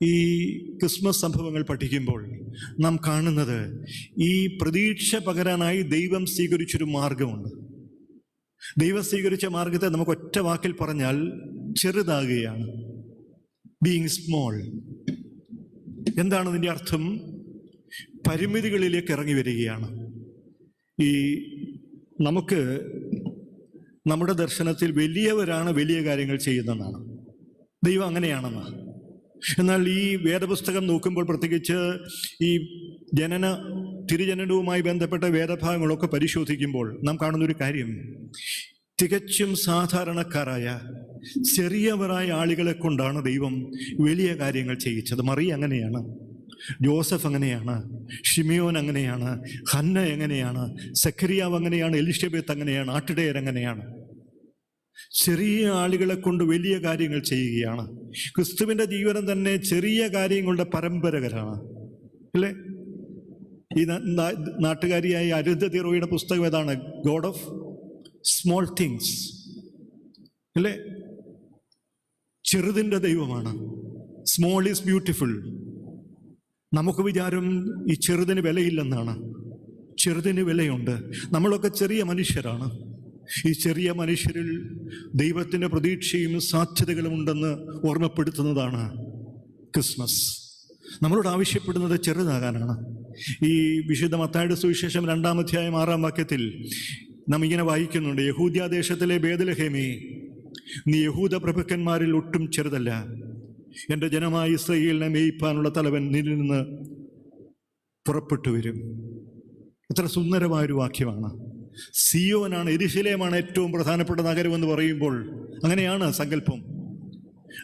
ഈ ക്രിസ്മസ് സംഭവങ്ങൾ പഠിക്കുമ്പോൾ നാം കാണുന്നത്, ഈ പ്രതീക്ഷ പകരാനായി ദൈവം സ്വീകരിച്ചൊരു മാർഗമുണ്ട്. ദൈവം സ്വീകരിച്ച മാർഗത്തെ നമുക്ക് ഒറ്റ വാക്കിൽ പറഞ്ഞാൽ ചെറുതാകുകയാണ്. Being small. എന്താണ് ഇതിൻ്റെ അർത്ഥം? പരിമിതികളിലേക്ക് ഇറങ്ങി വരികയാണ്. ഈ നമുക്ക് നമ്മുടെ ദർശനത്തിൽ വലിയവരാണ് വലിയ കാര്യങ്ങൾ ചെയ്യുന്നതെന്നാണ്. ദൈവം അങ്ങനെയാണെന്നാണ്. എന്നാൽ ഈ വേദപുസ്തകം നോക്കുമ്പോൾ, പ്രത്യേകിച്ച് ഈ തിരുജനനവുമായി ബന്ധപ്പെട്ട വേദഭാഗങ്ങളൊക്കെ പരിശോധിക്കുമ്പോൾ നാം കാണുന്നൊരു കാര്യം, തികച്ചും സാധാരണക്കാരായ ചെറിയവരായ ആളുകളെ കൊണ്ടാണ് ദൈവം വലിയ കാര്യങ്ങൾ ചെയ്യിച്ചത്. മറിയ അങ്ങനെയാണ്, ജോസഫ് അങ്ങനെയാണ്, ഷിമിയോൻ അങ്ങനെയാണ്, ഹന്ന എങ്ങനെയാണ്, സഖരിയാവ് അങ്ങനെയാണ്, എലിശബത്ത് അങ്ങനെയാണ്, ആട്ടിടയർ അങ്ങനെയാണ്. ചെറിയ ആളുകളെ കൊണ്ട് വലിയ കാര്യങ്ങൾ ചെയ്യുകയാണ്. ക്രിസ്തുവിൻ്റെ ജീവനം തന്നെ ചെറിയ കാര്യങ്ങളുടെ പരമ്പരകരാണ്, അല്ലേ? ഈ നാട്ടുകാരിയായ അരുന്ധതി റോയിയുടെ പുസ്തകം ഏതാണ്? ഗോഡ് ഓഫ് സ്മോൾ തിങ്സ്, അല്ലേ? ചെറുതിൻ്റെ ദൈവമാണ്. Small is beautiful. നമുക്ക് വിചാരം ഈ ചെറുതിന് വിലയില്ലെന്നാണ്. ചെറുതിന് വിലയുണ്ട്. നമ്മളൊക്കെ ചെറിയ മനുഷ്യരാണ്. ഈ ചെറിയ മനുഷ്യരിൽ ദൈവത്തിൻ്റെ പ്രതീക്ഷയും സാധ്യതകളും ഉണ്ടെന്ന് ഓർമ്മപ്പെടുത്തുന്നതാണ് ക്രിസ്മസ്. നമ്മളോട് ആവശ്യപ്പെടുന്നത് ചെറുതാകാനാണ്. ഈ വിശുദ്ധ മത്തായിയുടെ സുവിശേഷം 2-ാം അധ്യായം 6-ാം വാക്യത്തിൽ നാം ഇങ്ങനെ വായിക്കുന്നുണ്ട്, യഹൂദ്യാദേശത്തിലെ ബേത്ലഹേമേ, നീ യഹൂദ പ്രഭുക്കന്മാരിൽ ഒട്ടും ചെറുതല്ല. എൻ്റെ ജനമായ ഇസ്രായേലിനെ മേയിപ്പാനുള്ള തലവൻ നിന്നിൽ നിന്ന് പുറപ്പെട്ടു വരും. എത്ര സുന്ദരമായൊരു വാക്യമാണ്. സിയോനാണ്, യെരൂശലേമാണ് ഏറ്റവും പ്രധാനപ്പെട്ട നഗരമെന്ന് പറയുമ്പോൾ അങ്ങനെയാണ് സങ്കല്പം.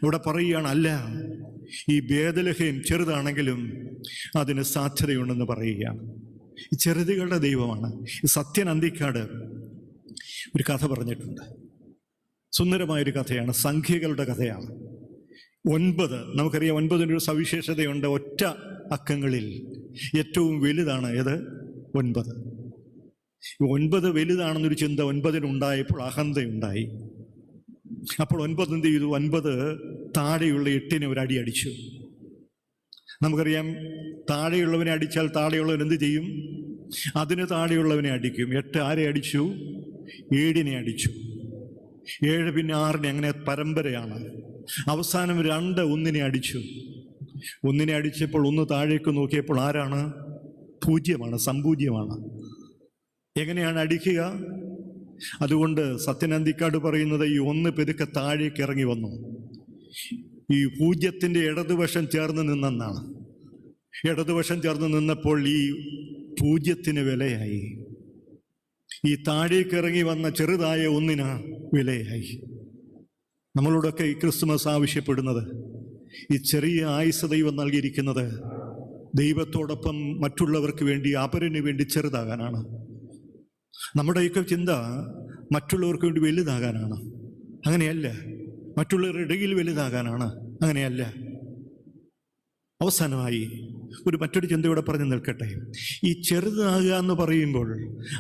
ഇവിടെ പറയുകയാണ്, അല്ല, ഈ ബേത്ലഹേം ചെറുതാണെങ്കിലും അതിന് സാധ്യതയുണ്ടെന്ന് പറയുകയാണ്. ഈ ചെറുതുകളുടെ ദൈവമാണ്. ഈ സത്യൻ അന്തിക്കാട് ഒരു കഥ പറഞ്ഞിട്ടുണ്ട്. സുന്ദരമായൊരു കഥയാണ്, സംഖ്യകളുടെ കഥയാണ്. 9, നമുക്കറിയാം 9-ന് ഒരു സവിശേഷതയുണ്ട്. ഒറ്റ അക്കങ്ങളിൽ ഏറ്റവും വലുതാണ് ഏത്? 9. 9 വലുതാണെന്നൊരു ചിന്ത 9-നുണ്ടായപ്പോൾ അഹന്തയുണ്ടായി. അപ്പോൾ 9 എന്ത് ചെയ്തു? 9 താഴെയുള്ള 8-ന് ഒരു അടി അടിച്ചു. നമുക്കറിയാം, താഴെയുള്ളവനെ അടിച്ചാൽ താഴെയുള്ളവൻ എന്ത് ചെയ്യും? അതിന് താഴെയുള്ളവനെ അടിക്കും. 8 ആരെ അടിച്ചു? 7-നെ അടിച്ചു. 7 പിന്നെ 6-നെ, അങ്ങനെ പരമ്പരയാണ്. അവസാനം 2 1-നെ അടിച്ചു. 1-നെ അടിച്ചപ്പോൾ 1 താഴേക്ക് നോക്കിയപ്പോൾ ആരാണ്? പൂജ്യമാണ്, സംപൂജ്യമാണ്. എങ്ങനെയാണ് അടിക്കുക? അതുകൊണ്ട് സത്യനന്ദിക്കാട് പറയുന്നത് ഈ 1 പെരുക്കെ താഴേക്ക് ഇറങ്ങി വന്നു, ഈ പൂജ്യത്തിൻ്റെ ഇടതുവശം ചേർന്ന് നിന്നെന്നാണ്. ഇടതുവശം ചേർന്ന് നിന്നപ്പോൾ ഈ പൂജ്യത്തിന് വിലയായി, ഈ താഴേക്ക് ഇറങ്ങി വന്ന ചെറുതായ 1-ന് വിലയായി. നമ്മളോടൊക്കെ ഈ ക്രിസ്തുമസ് ആവശ്യപ്പെടുന്നത്, ഈ ചെറിയ ആയുസ് ദൈവം നൽകിയിരിക്കുന്നത് ദൈവത്തോടൊപ്പം മറ്റുള്ളവർക്ക് വേണ്ടി, അപരന് വേണ്ടി ചെറുതാകാനാണ്. നമ്മുടെയൊക്കെ ചിന്ത മറ്റുള്ളവർക്ക് വേണ്ടി വലുതാകാനാണ്. അങ്ങനെയല്ല. മറ്റുള്ളവരുടെ ഇടയിൽ വലുതാകാനാണ്. അങ്ങനെയല്ല. അവസാനമായി മറ്റൊരു ചിന്തയോടെ പറഞ്ഞു നിൽക്കട്ടെ. ഈ ചെറുതാകുക എന്ന് പറയുമ്പോൾ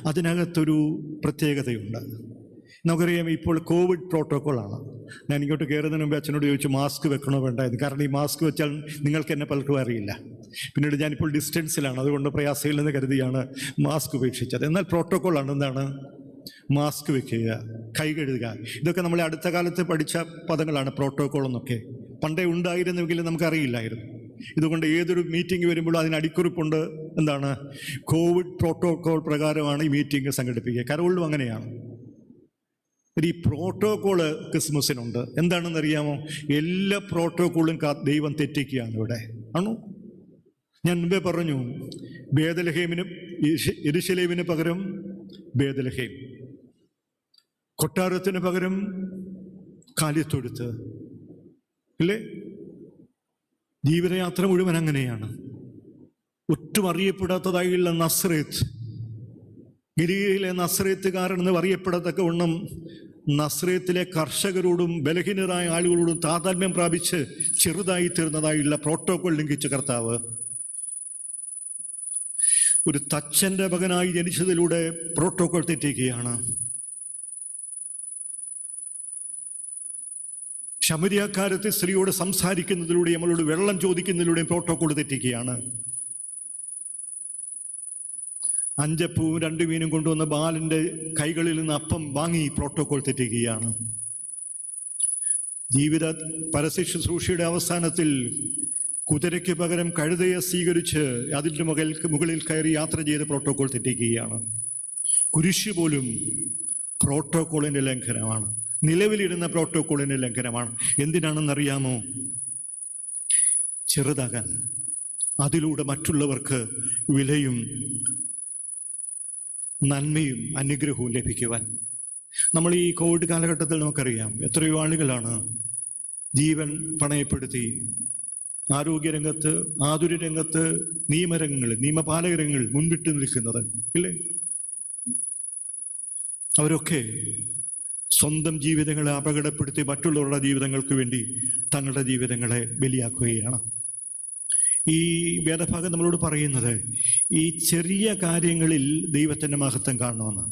അതിനകത്തൊരു പ്രത്യേകതയുണ്ട്. നമുക്കറിയാം, ഇപ്പോൾ കോവിഡ് പ്രോട്ടോക്കോളാണ്. ഞാൻ ഇങ്ങോട്ട് കയറുന്നതിന് മുമ്പ് അച്ഛനോട് ചോദിച്ചു മാസ്ക് വെക്കണോ വേണ്ടായിരുന്നു. കാരണം ഈ മാസ്ക് വെച്ചാൽ നിങ്ങൾക്ക് എന്നെ പലർക്കും അറിയില്ല. പിന്നീട് ഞാനിപ്പോൾ ഡിസ്റ്റൻസിലാണ്, അതുകൊണ്ട് പ്രയാസമില്ലെന്ന് കരുതിയാണ് മാസ്ക് ഉപേക്ഷിച്ചത്. എന്നാൽ പ്രോട്ടോക്കോളാണ്. എന്താണ്? മാസ്ക് വെക്കുക, കൈ കഴുകുക. ഇതൊക്കെ നമ്മൾ അടുത്ത കാലത്ത് പഠിച്ച പദങ്ങളാണ്, പ്രോട്ടോക്കോൾ എന്നൊക്കെ. പണ്ടേ ഉണ്ടായിരുന്നെങ്കിലും നമുക്കറിയില്ലായിരുന്നു. ഇതുകൊണ്ട് ഏതൊരു മീറ്റിംഗ് വരുമ്പോഴും അതിന് അടിക്കുറിപ്പുണ്ട്. എന്താണ്? കോവിഡ് പ്രോട്ടോക്കോൾ പ്രകാരമാണ് ഈ മീറ്റിംഗ് സംഘടിപ്പിക്കുക. കരോളിലും അങ്ങനെയാണ്. ഈ പ്രോട്ടോക്കോള് ക്രിസ്മസിനുണ്ട്. എന്താണെന്ന് അറിയാമോ? എല്ലാ പ്രോട്ടോക്കോളും ദൈവം തെറ്റിക്കുകയാണ് ഇവിടെ. ആണോ? ഞാൻ മുമ്പേ പറഞ്ഞു, യെരൂശലേമിന് പകരം ബേദലഹേം, കൊട്ടാരത്തിന് പകരം കാലിത്തൊഴുത്ത്, അല്ലേ? ജീവിതയാത്ര മുഴുവൻ അങ്ങനെയാണ്. ഒട്ടും അറിയപ്പെടാത്തതായുള്ള നസ്രേത്ത്, ഗലീലയിലെ നസ്രേത്തുകാരൻ എന്ന് അറിയപ്പെടത്തക്ക വണ്ണം നസ്രേത്തിലെ കർഷകരോടും ബലഹീനരായ ആളുകളോടും താതാത്മ്യം പ്രാപിച്ച് ചെറുതായി തീർന്നതായുള്ള പ്രോട്ടോകോൾ ലംഘിച്ച കർത്താവ് ഒരു തച്ചൻ്റെ മകനായി ജനിച്ചതിലൂടെ പ്രോട്ടോകോൾ തെറ്റിക്കുകയാണ്. ശമരിയാക്കാരത്തെ സ്ത്രീയോട് സംസാരിക്കുന്നതിലൂടെ, നമ്മളോട് വെള്ളം ചോദിക്കുന്നതിലൂടെയും പ്രോട്ടോകോൾ തെറ്റിക്കുകയാണ്. 5 അപ്പവും 2 മീനും കൊണ്ടുവന്ന ബാലന്റെ കൈകളിൽ നിന്ന് അപ്പം വാങ്ങി പ്രോട്ടോകോൾ തെറ്റിക്കുകയാണ്. ജീവിത പരശുശ്രൂഷയുടെ അവസാനത്തിൽ കുതിരയ്ക്ക് പകരം കഴുതയെ സ്വീകരിച്ച് അതിൻ്റെ മുകളിൽ കയറി യാത്ര ചെയ്ത് പ്രോട്ടോകോൾ തെറ്റിക്കുകയാണ്. കുരിശ് പോലും പ്രോട്ടോകോളിൻ്റെ ലംഘനമാണ്. നിലവിലിരുന്ന പ്രോട്ടോകോളിൻ്റെ ലംഘനമാണ്. എന്തിനാണെന്നറിയാമോ? ചെറുതാകാൻ, അതിലൂടെ മറ്റുള്ളവർക്ക് വിലയും നന്മയും അനുഗ്രഹവും ലഭിക്കുവാൻ. നമ്മൾ ഈ കോവിഡ് കാലഘട്ടത്തിൽ നമുക്കറിയാം, എത്രയോ ആളുകളാണ് ജീവൻ പണയപ്പെടുത്തി ആരോഗ്യരംഗത്ത്, ആതുര രംഗത്ത്, നിയമപാലകരങ്ങൾ മുൻപിട്ട് നിൽക്കുന്നത്, ഇല്ലേ? അവരൊക്കെ സ്വന്തം ജീവിതങ്ങളെ അപകടപ്പെടുത്തി മറ്റുള്ളവരുടെ ജീവിതങ്ങൾക്ക് വേണ്ടി തങ്ങളുടെ ജീവിതങ്ങളെ ബലിയാക്കുകയാണ്. ഈ വേദഭാഗം നമ്മളോട് പറയുന്നത് ഈ ചെറിയ കാര്യങ്ങളിൽ ദൈവത്തിൻ്റെ മഹത്വം കാണണമെന്ന്.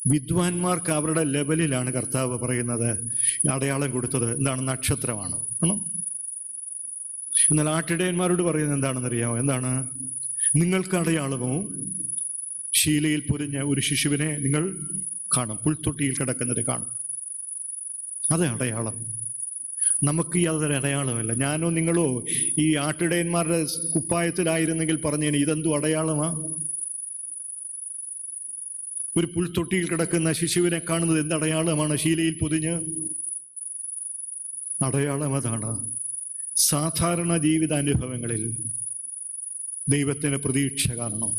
വിദ്വാൻമാർക്ക് അവരുടെ ലെവലിലാണ് കർത്താവ് പറയുന്നത് അടയാളം കൊടുത്തത്. എന്താണ്? നക്ഷത്രമാണ്, ആണോ? എന്നാൽ ആട്ടിടയന്മാരോട് പറയുന്നത് എന്താണെന്നറിയാമോ? എന്താണ്? നിങ്ങൾക്ക് അടയാളമോ? ശീലയിൽ പൊരിഞ്ഞ ഒരു ശിശുവിനെ നിങ്ങൾ കാണും, പുൽത്തൊട്ടിയിൽ കിടക്കുന്നത് കാണും. അത് അടയാളം. നമുക്ക് യാതൊരു അടയാളമല്ല. ഞാനോ നിങ്ങളോ ഈ ആട്ടിടയന്മാരുടെ കുപ്പായത്തിലായിരുന്നെങ്കിൽ പറഞ്ഞേനെ ഇതെന്തു അടയാളമാ? ഒരു പുൽത്തൊട്ടിയിൽ കിടക്കുന്ന ശിശുവിനെ കാണുന്നത് എന്ത് അടയാളമാണ്? ശീലയിൽ പൊതിഞ്ഞ് അടയാളം അതാണ്. സാധാരണ ജീവിതാനുഭവങ്ങളിൽ ദൈവത്തിന് പ്രതീക്ഷ കാണണം.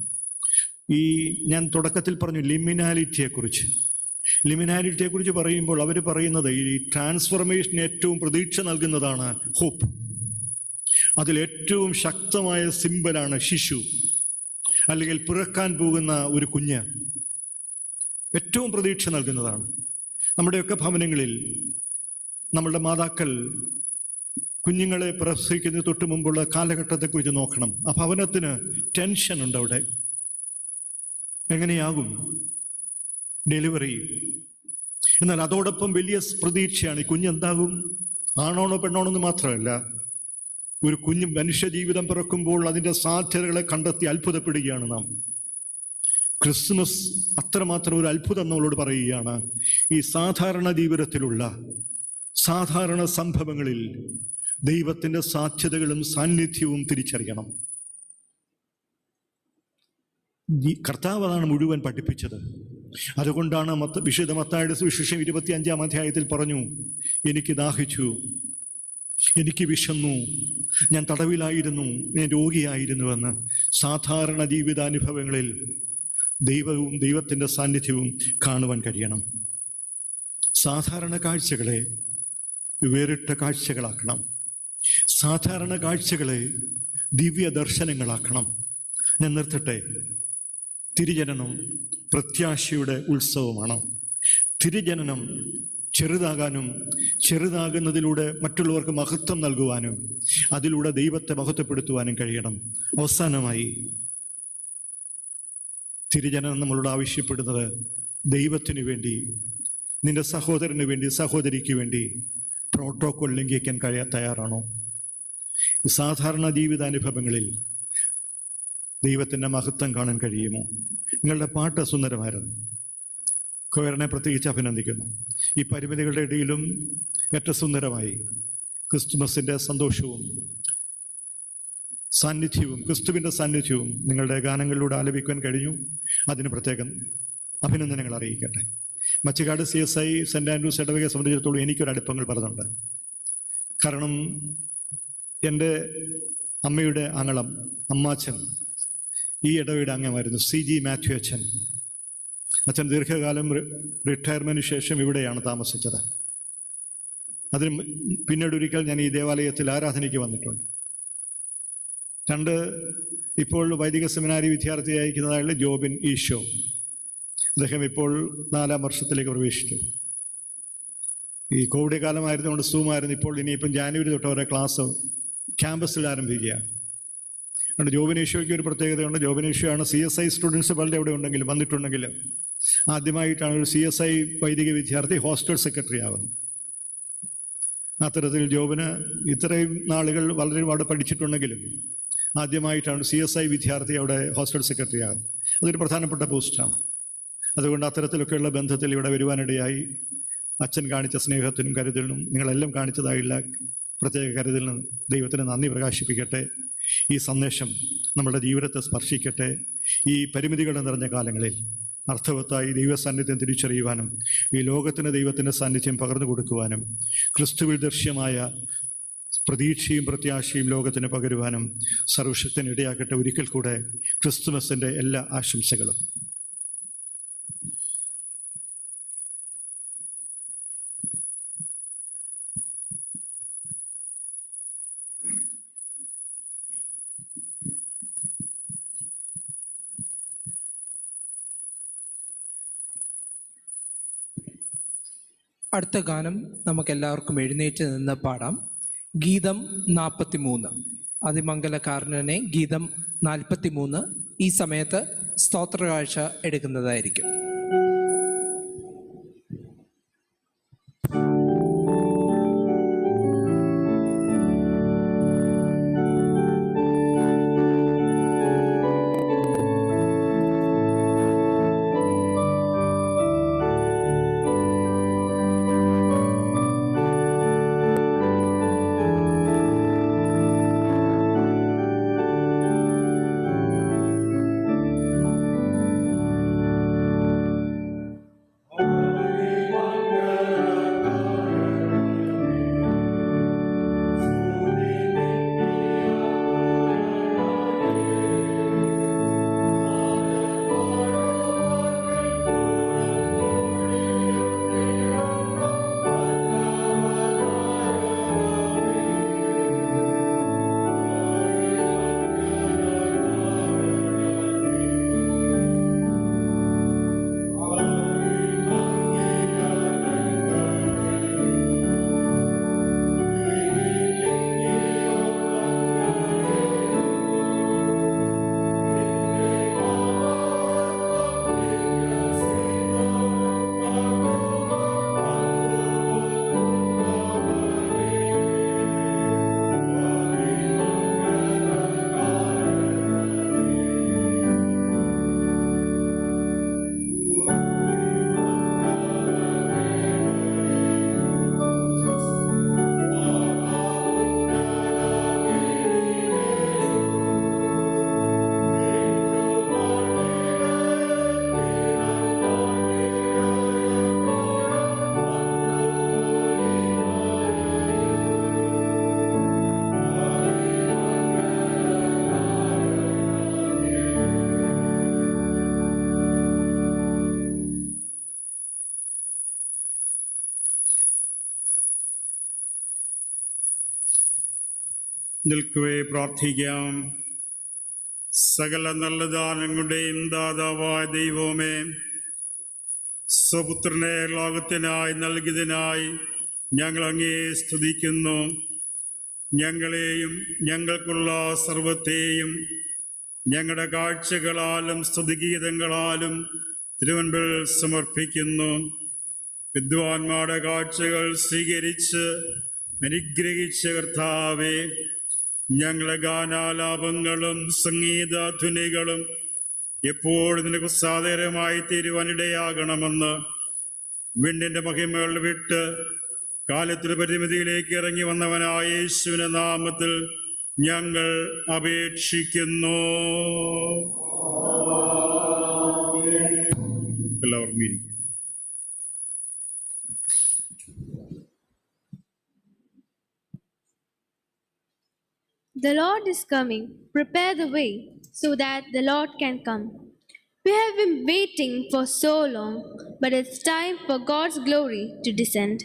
ഞാൻ തുടക്കത്തിൽ പറഞ്ഞു ലിമിനാലിറ്റിയെക്കുറിച്ച് പറയുമ്പോൾ അവർ പറയുന്നത് ഈ ട്രാൻസ്ഫോർമേഷന് ഏറ്റവും പ്രതീക്ഷ നൽകുന്നതാണ് ഹോപ്പ്. അതിലേറ്റവും ശക്തമായ സിമ്പലാണ് ശിശു, അല്ലെങ്കിൽ പിറക്കാൻ പോകുന്ന ഒരു കുഞ്ഞ്. ഏറ്റവും പ്രതീക്ഷ നൽകുന്നതാണ്. നമ്മുടെയൊക്കെ ഭവനങ്ങളിൽ നമ്മളുടെ മാതാക്കൾ കുഞ്ഞുങ്ങളെ പ്രസവിക്കുന്നതിന് തൊട്ട് മുമ്പുള്ള കാലഘട്ടത്തെക്കുറിച്ച് നോക്കണം. ആ ഭവനത്തിന് ടെൻഷൻ ഉണ്ട് അവിടെ. എങ്ങനെയാകും ഡെലിവറി? എന്നാൽ അതോടൊപ്പം വലിയ പ്രതീക്ഷയാണ് ഈ കുഞ്ഞെന്താകും, ആണോണോ പെണ്ണോണോ എന്ന് മാത്രമല്ല, ഒരു കുഞ്ഞ് മനുഷ്യ ജീവിതം പിറക്കുമ്പോൾ അതിൻ്റെ സാധ്യതകളെ കണ്ടെത്തി അത്ഭുതപ്പെടുകയാണ് നാം. ക്രിസ്മസ് അത്രമാത്രം ഒരു അത്ഭുതം നമ്മളോട് പറയുകയാണ്. ഈ സാധാരണ ജീവിതത്തിലുള്ള സാധാരണ സംഭവങ്ങളിൽ ദൈവത്തിൻ്റെ സാധ്യതകളും സാന്നിധ്യവും തിരിച്ചറിയണം. കർത്താവ് അതാണ് മുഴുവൻ പഠിപ്പിച്ചത്. അതുകൊണ്ടാണ് വിശുദ്ധ മത്തായിയുടെ സുവിശേഷം 25-ാം അധ്യായത്തിൽ പറഞ്ഞു, എനിക്ക് ദാഹിച്ചു, എനിക്ക് വിശന്നു, ഞാൻ തടവിലായിരുന്നു, ഞാൻ രോഗിയായിരുന്നുവെന്ന്. സാധാരണ ജീവിതാനുഭവങ്ങളിൽ ദൈവവും ദൈവത്തിൻ്റെ സാന്നിധ്യവും കാണുവാൻ കഴിയണം. സാധാരണ കാഴ്ചകളെ വേറിട്ട കാഴ്ചകളാക്കണം. സാധാരണ കാഴ്ചകളെ ദിവ്യ ദർശനങ്ങളാക്കണം. ഞാൻ നിർത്തട്ടെ. തിരുജനനം പ്രത്യാശയുടെ ഉത്സവമാണ്. തിരുജനനം ചെറുതാകാനും ചെറുതാകുന്നതിലൂടെ മറ്റുള്ളവർക്ക് മഹത്വം നൽകുവാനും അതിലൂടെ ദൈവത്തെ മഹത്വപ്പെടുത്തുവാനും കഴിയണം. അവസാനമായി, തിരുജനനം നമ്മളോട് ആവശ്യപ്പെടുന്നത് ദൈവത്തിനു വേണ്ടി, നിന്റെ സഹോദരന് വേണ്ടി, സഹോദരിക്ക് വേണ്ടി പ്രോട്ടോകോൾ ലംഘിക്കാൻ തയ്യാറാണോ? സാധാരണ ജീവിതാനുഭവങ്ങളിൽ ദൈവത്തിൻ്റെ മഹത്വം കാണാൻ കഴിയുമോ? നിങ്ങളുടെ പാട്ട് സുന്ദരമായിരുന്നു. കൊയറിനെ പ്രത്യേകിച്ച് അഭിനന്ദിക്കുന്നു. ഈ പരിമിതികളുടെ ഇടയിലും ഏറ്റവും സുന്ദരമായി ക്രിസ്തുമസിൻ്റെ സന്തോഷവും സാന്നിധ്യവും, ക്രിസ്തുവിൻ്റെ സാന്നിധ്യവും നിങ്ങളുടെ ഗാനങ്ങളിലൂടെ ആലപിക്കാൻ കഴിഞ്ഞു. അതിന് പ്രത്യേകം അഭിനന്ദനങ്ങൾ അറിയിക്കട്ടെ. മച്ചക്കാട് CSI സെൻറ് ആൻഡ്രൂസ് ഇടവകയെ സംബന്ധിച്ചിടത്തോളം എനിക്കൊരടുപ്പങ്ങൾ പറഞ്ഞുണ്ട്. കാരണം എൻ്റെ അമ്മയുടെ ആങ്ങളം അമ്മാച്ചൻ ഈ ഇടവയുടെ അംഗമായിരുന്നു, CG മാത്യു അച്ഛൻ. അച്ഛൻ ദീർഘകാലം റിട്ടയർമെൻറ്റിന് ശേഷം ഇവിടെയാണ് താമസിച്ചത്. അതിന് പിന്നീട് ഒരിക്കൽ ഞാൻ ഈ ദേവാലയത്തിൽ ആരാധനയ്ക്ക് വന്നിട്ടുണ്ട്. ഇപ്പോൾ വൈദിക സെമിനാരി വിദ്യാർത്ഥിയായിരിക്കുന്നതായുള്ള ജോബിൻ ഈശോ, അദ്ദേഹം ഇപ്പോൾ 4ാം വർഷത്തിലേക്ക് പ്രവേശിച്ചു. ഈ കോവിഡ് കാലമായിരുന്നുകൊണ്ട് സൂമായിരുന്നു. ഇനിയിപ്പം ജാനുവരി തൊട്ട് അവരുടെ ക്ലാസ് ക്യാമ്പസിൽ ആരംഭിക്കുകയാണ്. അതുകൊണ്ട് ജോബിൻ ഈശോയ്ക്ക് ഒരു പ്രത്യേകതയുണ്ട്. ജോബിൻ ഈശോയാണ് CSI സ്റ്റുഡൻസ് പലരുടെ എവിടെ ഉണ്ടെങ്കിലും വന്നിട്ടുണ്ടെങ്കിലും ആദ്യമായിട്ടാണ് ഒരു CSI വൈദിക വിദ്യാർത്ഥി ഹോസ്റ്റൽ സെക്രട്ടറി ആകുന്നത്. അത്തരത്തിൽ ജോബിന് ഇത്രയും നാളുകൾ വളരെ അവിടെ പഠിച്ചിട്ടുണ്ടെങ്കിലും ആദ്യമായിട്ടാണ് CSI വിദ്യാർത്ഥി അവിടെ ഹോസ്റ്റൽ സെക്രട്ടറി ആകുന്നത്. അതൊരു പ്രധാനപ്പെട്ട പോസ്റ്റാണ്. അതുകൊണ്ട് അത്തരത്തിലൊക്കെയുള്ള ബന്ധത്തിൽ ഇവിടെ വരുവാനിടയായി അച്ഛൻ കാണിച്ച സ്നേഹത്തിനും കരുതലിനും നിങ്ങളെല്ലാം കാണിച്ചതായുള്ള പ്രത്യേക കരുതലിനും ദൈവത്തിന് നന്ദി പ്രകാശിപ്പിക്കട്ടെ. ഈ സന്ദേശം നമ്മുടെ ജീവിതത്തെ സ്പർശിക്കട്ടെ. ഈ പരിമിതികൾ നിറഞ്ഞ കാലങ്ങളിൽ അർത്ഥവത്തായി ദൈവസാന്നിധ്യം തിരിച്ചറിയുവാനും ഈ ലോകത്തിന് ദൈവത്തിൻ്റെ സാന്നിധ്യം പകർന്നു കൊടുക്കുവാനും ക്രിസ്തുവിൽ ദൃശ്യമായ പ്രതീക്ഷയും പ്രത്യാശയും ലോകത്തിന് പകരുവാനും സർവശക്തൻ ഇടയാക്കട്ടെ. ഒരിക്കൽ കൂടെ ക്രിസ്തുമസിൻ്റെ എല്ലാ ആശംസകളും. അടുത്ത ഗാനം നമുക്കെല്ലാവർക്കും എഴുന്നേറ്റ് നിന്ന് പാടാം. ഗീതം 43. അതിമംഗലകാരണനെ ഗീതം 43 ഈ സമയത്ത് സ്തോത്രകാഴ്ച എടുക്കുന്നതായിരിക്കും. നിൽക്കവേ പ്രാർത്ഥിക്കാം. സകല നല്ല ദാനങ്ങളുടെയും ദാതാവായ ദൈവമേ, സ്വപുത്രനെ ലോകത്തിനായി നൽകിയതിനായി ഞങ്ങൾ അങ്ങയെ സ്തുതിക്കുന്നു. ഞങ്ങളെയും ഞങ്ങൾക്കുള്ള സർവത്തെയും ഞങ്ങളുടെ കാഴ്ചകളാലും സ്തുതിഗീതങ്ങളാലും തിരുമുൻപിൽ സമർപ്പിക്കുന്നു. വിദ്വാൻമാരുടെ കാഴ്ചകൾ സ്വീകരിച്ച് അനുഗ്രഹിച്ച കർത്താവേ, ഞങ്ങളുടെ ഗാനാലാപങ്ങളും സംഗീതധ്വനികളും എപ്പോഴും നിനക്ക് സാധാരണമായി തീരുവാനിടയാകണമെന്ന് വിണ്ണിന്റെ മഹിമകൾ വിട്ട് കാലത്തിന്റെ പരിമിതിയിലേക്ക് ഇറങ്ങി വന്നവനായ യേശുവിന്റെ നാമത്തിൽ ഞങ്ങൾ അപേക്ഷിക്കുന്നു. എല്ലാവർക്കും ഇരിക്കും. The Lord is coming. Prepare the way so that the Lord can come. We have been waiting for so long, but it's time for God's glory to descend.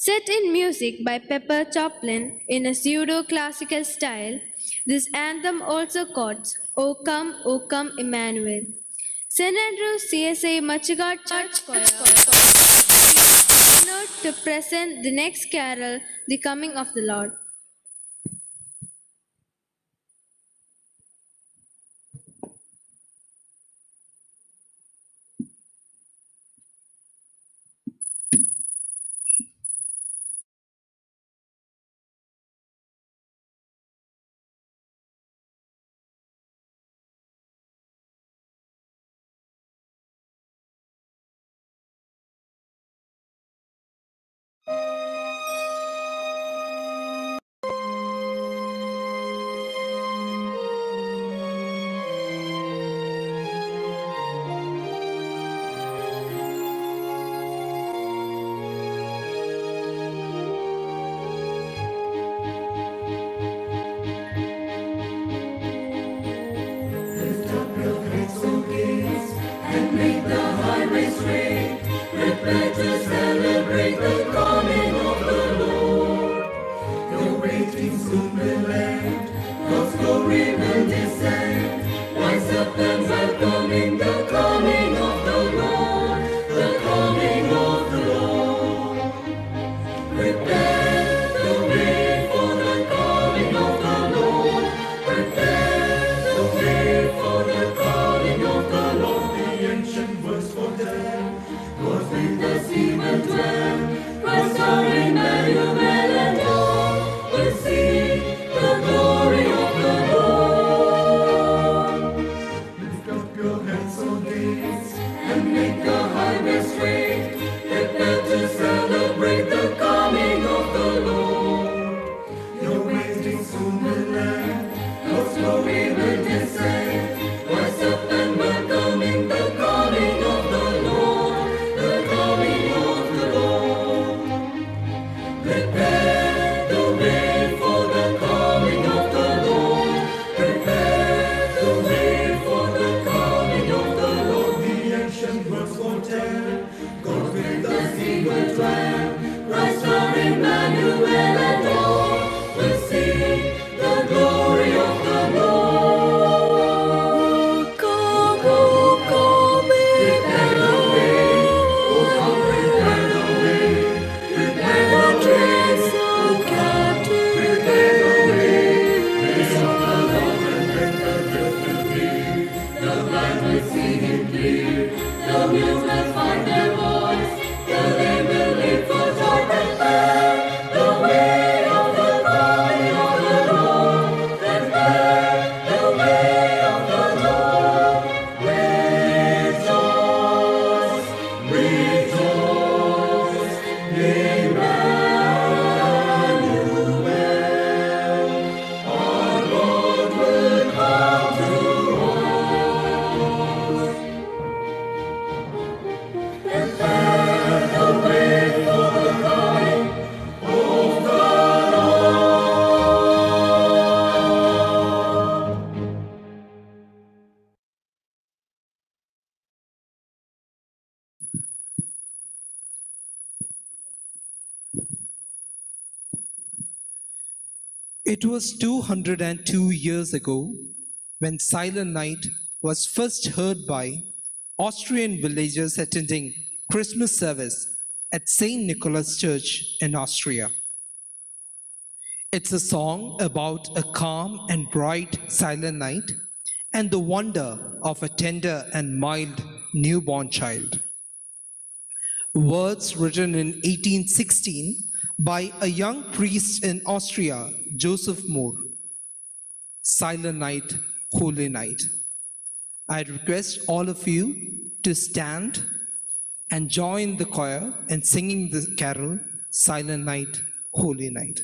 Set in music by Pepper Choplin in a pseudo-classical style, this anthem also quotes, O come, Emmanuel. St. Andrew's CSA Machigard Church Choir is honored to present the next carol, The Coming of the Lord. It was 202 years ago when Silent Night was first heard by Austrian villagers attending Christmas service at St. Nicholas Church in Austria. It's a song about a calm and bright silent night and the wonder of a tender and mild newborn child. Words written in 1816 by a young priest in Austria, Joseph Moore. Silent Night, Holy Night. I request all of you to stand and join the choir in singing the carol, Silent Night, Holy Night.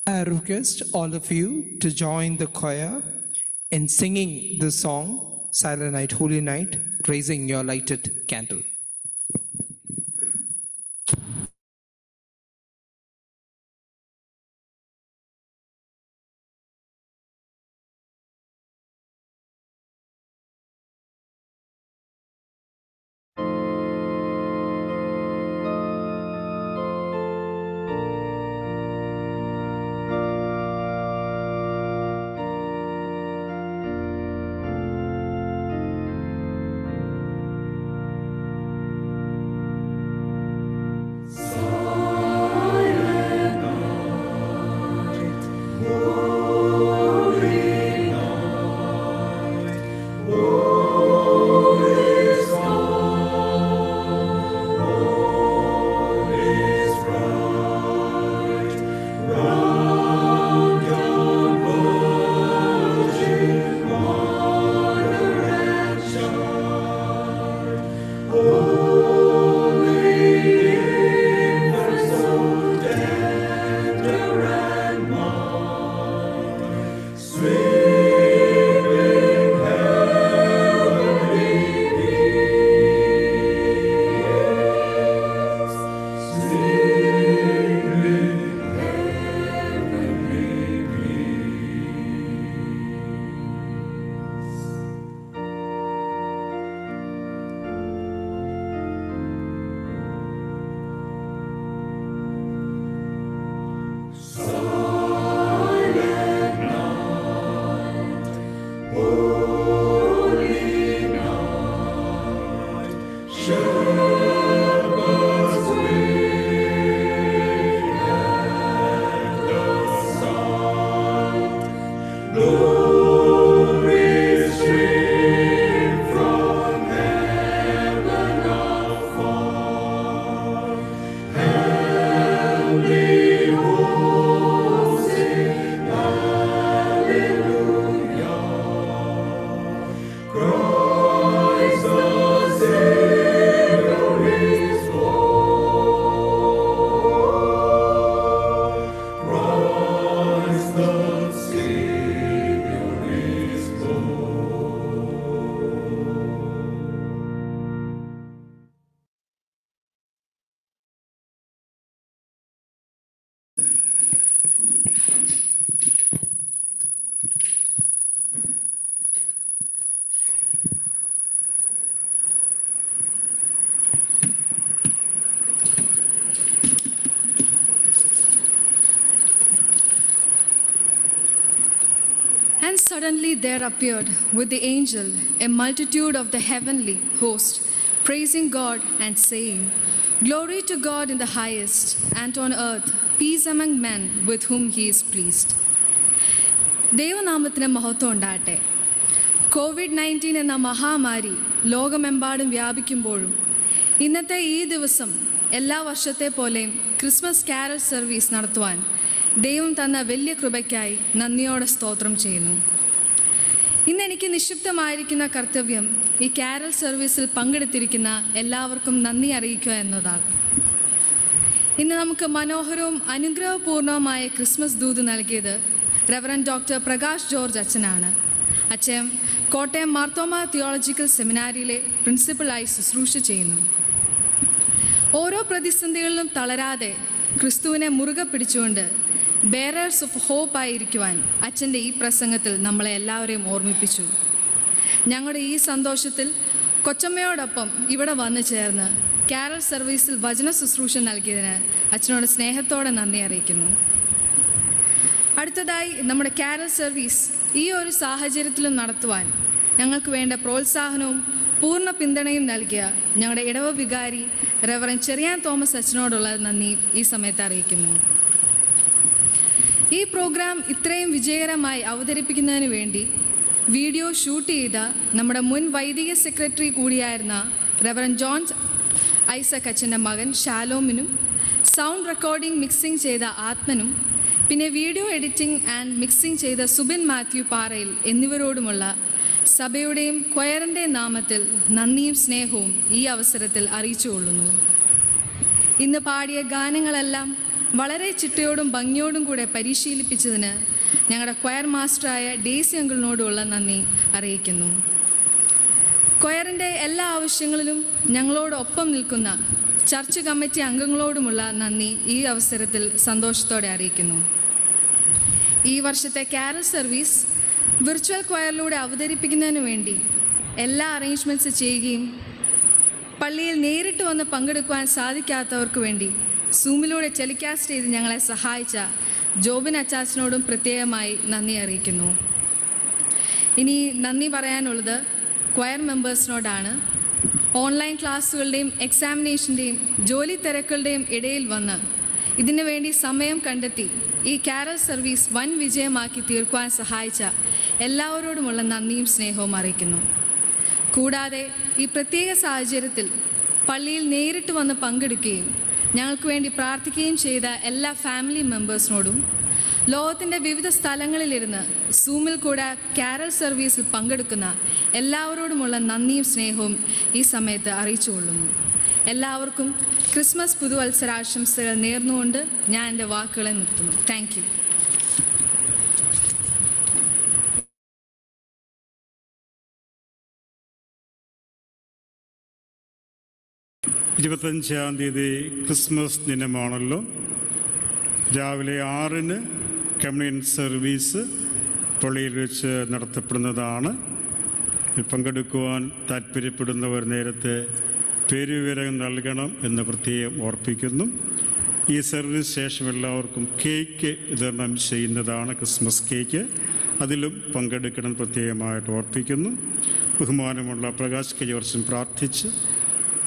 I request all of you to join the choir in singing the song, Silent Night, Holy Night, raising your lighted candle. And suddenly there appeared with the angel a multitude of the heavenly host, praising God and saying, Glory to God in the highest, and on earth peace among men with whom he is pleased. ദൈവനാമത്തിന് മഹത്വം ഉണ്ടാകട്ടെ. COVID-19 എന്ന മഹാമാരി ലോകമെമ്പാടും വ്യാപിക്കുമ്പോഴും ഇന്നത്തെ ഈ ദിവസം എല്ലാ വർഷത്തെ പോലെയും ക്രിസ്മസ് കാരൽ സർവീസ് നടത്തുവാൻ ദൈവം തന്ന വലിയ കൃപയ്ക്കായി നന്ദിയോടെ സ്തോത്രം ചെയ്യുന്നു. ഇന്ന് എനിക്ക് നിക്ഷിപ്തമായിരിക്കുന്ന കർത്തവ്യം ഈ കാരൽ സർവീസിൽ പങ്കെടുത്തിരിക്കുന്ന എല്ലാവർക്കും നന്ദി അറിയിക്കുക എന്നതാണ്. ഇന്ന് നമുക്ക് മനോഹരവും അനുഗ്രഹപൂർണവുമായ ക്രിസ്മസ് ദൂത് നൽകിയത് റെവറൻഡ് ഡോക്ടർ പ്രകാശ് ജോർജ് അച്ഛനാണ്. അച്ഛൻ കോട്ടയം മാർത്തോമ തിയോളജിക്കൽ സെമിനാരിയിലെ പ്രിൻസിപ്പലായി ശുശ്രൂഷ ചെയ്യുന്നു. ഓരോ പ്രതിസന്ധികളിലും തളരാതെ ക്രിസ്തുവിനെ മുറുകെ പിടിച്ചുകൊണ്ട് ബെയറേഴ്സ് ഓഫ് ഹോപ്പ് ആയിരിക്കുവാൻ അച്ഛൻ്റെ ഈ പ്രസംഗത്തിൽ നമ്മളെ എല്ലാവരെയും ഓർമ്മിപ്പിച്ചു. ഞങ്ങളുടെ ഈ സന്തോഷത്തിൽ കൊച്ചമ്മയോടൊപ്പം ഇവിടെ വന്നു ചേർന്ന് കാരൽ സർവീസിൽ വചന ശുശ്രൂഷ നൽകിയതിന് അച്ഛനോട് സ്നേഹത്തോടെ നന്ദി അറിയിക്കുന്നു. അടുത്തതായി നമ്മുടെ കാരൽ സർവീസ് ഈ ഒരു സാഹചര്യത്തിലും നടത്തുവാൻ ഞങ്ങൾക്ക് വേണ്ട പ്രോത്സാഹനവും പൂർണ്ണ പിന്തുണയും നൽകിയ ഞങ്ങളുടെ ഇടവ വികാരി റെവറൻഡ് ചെറിയാൻ തോമസ് അച്ഛനോടുള്ള നന്ദി ഈ സമയത്ത് അറിയിക്കുന്നു. ഈ പ്രോഗ്രാം ഇത്രയും വിജയകരമായി അവതരിപ്പിക്കുന്നതിന് വേണ്ടി വീഡിയോ ഷൂട്ട് ചെയ്ത നമ്മുടെ മുൻ വൈദിക സെക്രട്ടറി കൂടിയായിരുന്ന റെവറൻഡ് ജോൺ ഐസക് അച്ഛൻ്റെ മകൻ ഷാലോമിനും സൗണ്ട് റെക്കോർഡിംഗ് മിക്സിംഗ് ചെയ്ത ആത്മനും പിന്നെ വീഡിയോ എഡിറ്റിംഗ് ആൻഡ് മിക്സിംഗ് ചെയ്ത സുബിൻ മാത്യു പാറയിൽ എന്നിവരോടുമുള്ള സഭയുടെയും ക്വയറിൻ്റെയും നാമത്തിൽ നന്ദിയും സ്നേഹവും ഈ അവസരത്തിൽ അറിയിച്ചുകൊള്ളുന്നു. ഇന്ന് പാടിയ ഗാനങ്ങളെല്ലാം വളരെ ചിട്ടയോടും ഭംഗിയോടും കൂടെ പരിശീലിപ്പിച്ചതിന് ഞങ്ങളുടെ ക്വയർ മാസ്റ്ററായ ഡേസി അങ്കിളിനോടുള്ള നന്ദി അറിയിക്കുന്നു. ക്വയറിൻ്റെ എല്ലാ ആവശ്യങ്ങളിലും ഞങ്ങളോടൊപ്പം നിൽക്കുന്ന ചർച്ച് കമ്മിറ്റി അംഗങ്ങളോടുമുള്ള നന്ദി ഈ അവസരത്തിൽ സന്തോഷത്തോടെ അറിയിക്കുന്നു. ഈ വർഷത്തെ കാരൽ സർവീസ് വിർച്വൽ ക്വയറിലൂടെ അവതരിപ്പിക്കുന്നതിന് വേണ്ടി എല്ലാ അറേഞ്ച്മെൻറ്റ്സ് ചെയ്യുകയും പള്ളിയിൽ നേരിട്ട് വന്ന് പങ്കെടുക്കുവാൻ സാധിക്കാത്തവർക്ക് വേണ്ടി സൂമിലൂടെ ടെലികാസ്റ്റ് ചെയ്ത് ഞങ്ങളെ സഹായിച്ച ജോബിൻ അച്ചാച്ചനോടും പ്രത്യേകമായി നന്ദി അറിയിക്കുന്നു. ഇനി നന്ദി പറയാനുള്ളത് ക്വയർ മെമ്പേഴ്സിനോടാണ്. ഓൺലൈൻ ക്ലാസ്സുകളുടെയും എക്സാമിനേഷൻ്റെയും ജോലി തിരക്കുകളുടെയും ഇടയിൽ വന്ന് ഇതിനു വേണ്ടി സമയം കണ്ടെത്തി ഈ കാരൽ സർവീസ് വൻ വിജയമാക്കി തീർക്കുവാൻ സഹായിച്ച എല്ലാവരോടുമുള്ള നന്ദിയും സ്നേഹവും അറിയിക്കുന്നു. കൂടാതെ ഈ പ്രത്യേക സാഹചര്യത്തിൽ പള്ളിയിൽ നേരിട്ട് വന്ന് പങ്കെടുക്കുകയും ഞങ്ങൾക്ക് വേണ്ടി പ്രാർത്ഥിക്കുകയും ചെയ്ത എല്ലാ ഫാമിലി മെമ്പേഴ്സിനോടും ലോകത്തിൻ്റെ വിവിധ സ്ഥലങ്ങളിലിരുന്ന് സൂമിൽ കൂടെ കാരൽ സർവീസിൽ പങ്കെടുക്കുന്ന എല്ലാവരോടുമുള്ള നന്ദിയും സ്നേഹവും ഈ സമയത്ത് അറിയിച്ചുകൊള്ളുന്നു. എല്ലാവർക്കും ക്രിസ്മസ് പുതുവത്സരാശംസകൾ നേർന്നുകൊണ്ട് ഞാൻ എൻ്റെ വാക്കുകളെ നിർത്തുന്നു. Thank you. ഇരുപത്തഞ്ചാം തീയതി ക്രിസ്മസ് ദിനമാണല്ലോ. രാവിലെ 6-ന് കമ്മ്യൂണിയൻ സർവീസ് പള്ളിയിൽ വെച്ച് നടത്തപ്പെടുന്നതാണ്. പങ്കെടുക്കുവാൻ താല്പര്യപ്പെടുന്നവർ നേരത്തെ പേരുവിവരം നൽകണം എന്ന് പ്രത്യേകം ഓർപ്പിക്കുന്നു. ഈ സർവീസ് ശേഷം എല്ലാവർക്കും കേക്ക് വിതരണം ചെയ്യുന്നതാണ്, ക്രിസ്മസ് കേക്ക്. അതിലും പങ്കെടുക്കണം പ്രത്യേകമായിട്ട് ഓർപ്പിക്കുന്നു. ബഹുമാനമുള്ള പ്രകാശ് കെ ജോർജും പ്രാർത്ഥിച്ച്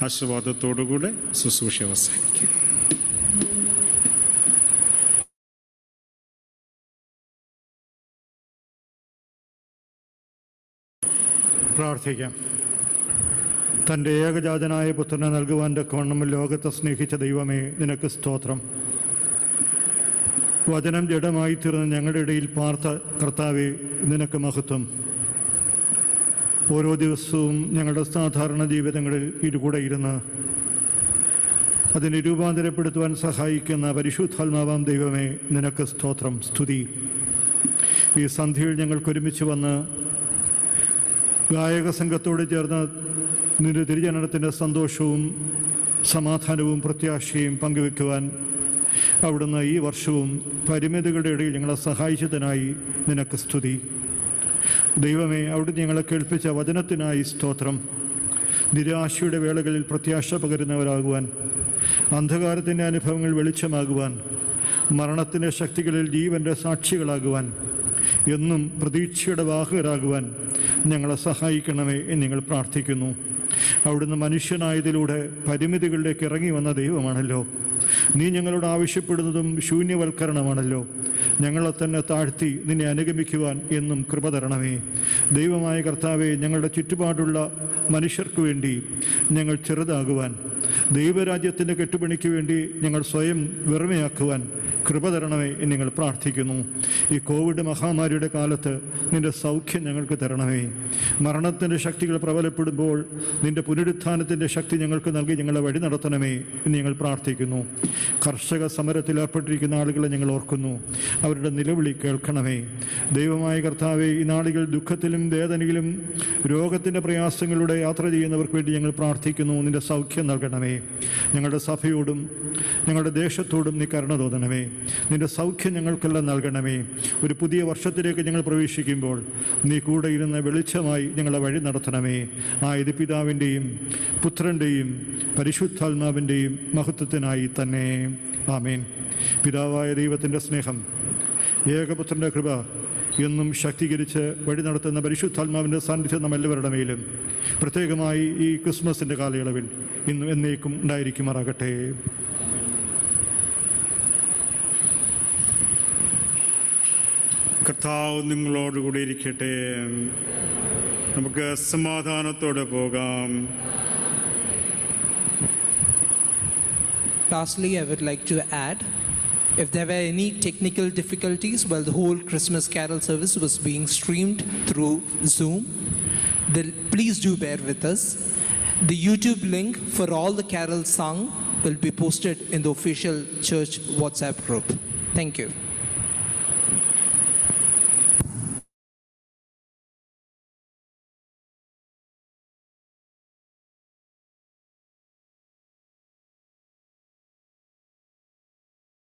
ആശീർവാദത്തോടുകൂടെ ശുശ്രൂഷ അവസാനിക്കും. പ്രാർത്ഥിക്കാം. തൻ്റെ ഏകജാതനായ പുത്രനെ നൽകുവാൻ തക്കവണ്ണം ലോകത്തെ സ്നേഹിച്ച ദൈവമേ, നിനക്ക് സ്തോത്രം. വചനം ജഡമായി തീർന്ന് ഞങ്ങളുടെ ഇടയിൽ പാർത്ത കർത്താവേ, നിനക്ക് മഹത്വം. ഓരോ ദിവസവും ഞങ്ങളുടെ സാധാരണ ജീവിതങ്ങളിൽ ഇരുകൂടെ ഇരുന്ന് അതിനെ രൂപാന്തരപ്പെടുത്തുവാൻ സഹായിക്കുന്ന പരിശുദ്ധാത്മാവാം ദൈവമേ, നിനക്ക് സ്തോത്രം, സ്തുതി. ഈ സന്ധ്യയിൽ ഞങ്ങൾക്കൊരുമിച്ച് വന്ന് ഗായക സംഘത്തോട് ചേർന്ന് നിന്റെ തിരുജനനത്തിൻ്റെ സന്തോഷവും സമാധാനവും പ്രത്യാശയും പങ്കുവെക്കുവാൻ അവിടുന്ന് ഈ വർഷവും പരിമിതികളുടെ ഇടയിൽ ഞങ്ങളെ സഹായിച്ചതിനായി നിനക്ക് സ്തുതി. ദൈവമേ, അവിടുന്ന് ഞങ്ങളെ കേൾപ്പിച്ച വചനത്തിനായി സ്തോത്രം. നിരാശയുടെ വേളകളിൽ പ്രത്യാശ പകരുന്നവരാകുവാൻ, അന്ധകാരത്തിൻ്റെ അനുഭവങ്ങൾ വെളിച്ചമാകുവാൻ, മരണത്തിൻ്റെ ശക്തികളിൽ ജീവൻ്റെ സാക്ഷികളാകുവാൻ, എന്നും പ്രതീക്ഷയുടെ വാഹകരാകുവാൻ ഞങ്ങളെ സഹായിക്കണമേ എന്ന് ഞങ്ങൾ പ്രാർത്ഥിക്കുന്നു. അവിടുന്ന് മനുഷ്യനായതിലൂടെ പരിമിതികളിലേക്ക് ഇറങ്ങി വന്ന ദൈവമാണല്ലോ. നീ ഞങ്ങളോട് ആവശ്യപ്പെടുന്നതും ശൂന്യവൽക്കരണമാണല്ലോ. ഞങ്ങളെ തന്നെ താഴ്ത്തി നിന്നെ അനുഗമിക്കുവാൻ എന്നും കൃപ തരണമേ. ദൈവമായ കർത്താവെ, ഞങ്ങളുടെ ചുറ്റുപാടുള്ള മനുഷ്യർക്ക് വേണ്ടി ഞങ്ങൾ ചെറുതാകുവാൻ, ദൈവരാജ്യത്തിൻ്റെ കെട്ടുപണിക്ക് വേണ്ടി ഞങ്ങൾ സ്വയം വെറുമയാക്കുവാൻ കൃപ തരണമേ എന്ന് ഞങ്ങൾ പ്രാർത്ഥിക്കുന്നു. ഈ കോവിഡ് മഹാമാരിയുടെ കാലത്ത് നിൻ്റെ സൗഖ്യം ഞങ്ങൾക്ക് തരണമേ. മരണത്തിൻ്റെ ശക്തികൾ പ്രബലപ്പെടുമ്പോൾ നിൻ്റെ പുനരുത്ഥാനത്തിൻ്റെ ശക്തി ഞങ്ങൾക്ക് നൽകി ഞങ്ങളെ വഴി നടത്തണമേ എന്ന് ഞങ്ങൾ പ്രാർത്ഥിക്കുന്നു. കർഷക സമരത്തിൽ ഏർപ്പെട്ടിരിക്കുന്ന ആളുകളെ ഞങ്ങൾ ഓർക്കുന്നു. അവരുടെ നിലവിളി കേൾക്കണമേ. ദൈവമായ കർത്താവെ, ഈ നാളുകൾ ദുഃഖത്തിലും വേദനയിലും രോഗത്തിൻ്റെ പ്രയാസങ്ങളിലൂടെ യാത്ര ചെയ്യുന്നവർക്ക് വേണ്ടി ഞങ്ങൾ പ്രാർത്ഥിക്കുന്നു. നിൻ്റെ സൗഖ്യം നൽകണമേ. ഞങ്ങളുടെ സഭയോടും ഞങ്ങളുടെ ദേശത്തോടും നീ കരുണ തോന്നണമേ. നിൻ്റെ സൗഖ്യം ഞങ്ങൾക്കെല്ലാം നൽകണമേ. ഒരു പുതിയ വർഷത്തിലേക്ക് ഞങ്ങൾ പ്രവേശിക്കുമ്പോൾ നീ കൂടെ ഇരുന്ന വെളിച്ചമായി ഞങ്ങളെ വഴി നടത്തണമേ. ആയത് പിതാവിൻ്റെയും പുത്രൻ്റെയും പരിശുദ്ധാത്മാവിൻ്റെയും മഹത്വത്തിനായി തന്നെ. ആമേൻ. പിതാവായ ദൈവത്തിൻ്റെ സ്നേഹം, ഏകപുത്രൻ്റെ കൃപ എന്നും ശക്തീകരിച്ച് വഴി നടത്തുന്ന പരിശുദ്ധാത്മാവിൻ്റെ സാന്നിധ്യം നമ്മെല്ലാവരുടെ മേലും പ്രത്യേകമായി ഈ ക്രിസ്മസിൻ്റെ കാലയളവിൽ ഇന്നും എന്നേക്കും ഉണ്ടായിരിക്കുമാറാകട്ടെ. കർത്താവ് നിങ്ങളോടുകൂടി ഇരിക്കട്ടെ. നമുക്ക് സമാധാനത്തോടെ പോകാം. Lastly, I would like to add, if there were any technical difficulties while the whole Christmas carol service was being streamed through Zoom, then please do bear with us. The YouTube link for all the carols sung will be posted in the official church WhatsApp group. Thank you.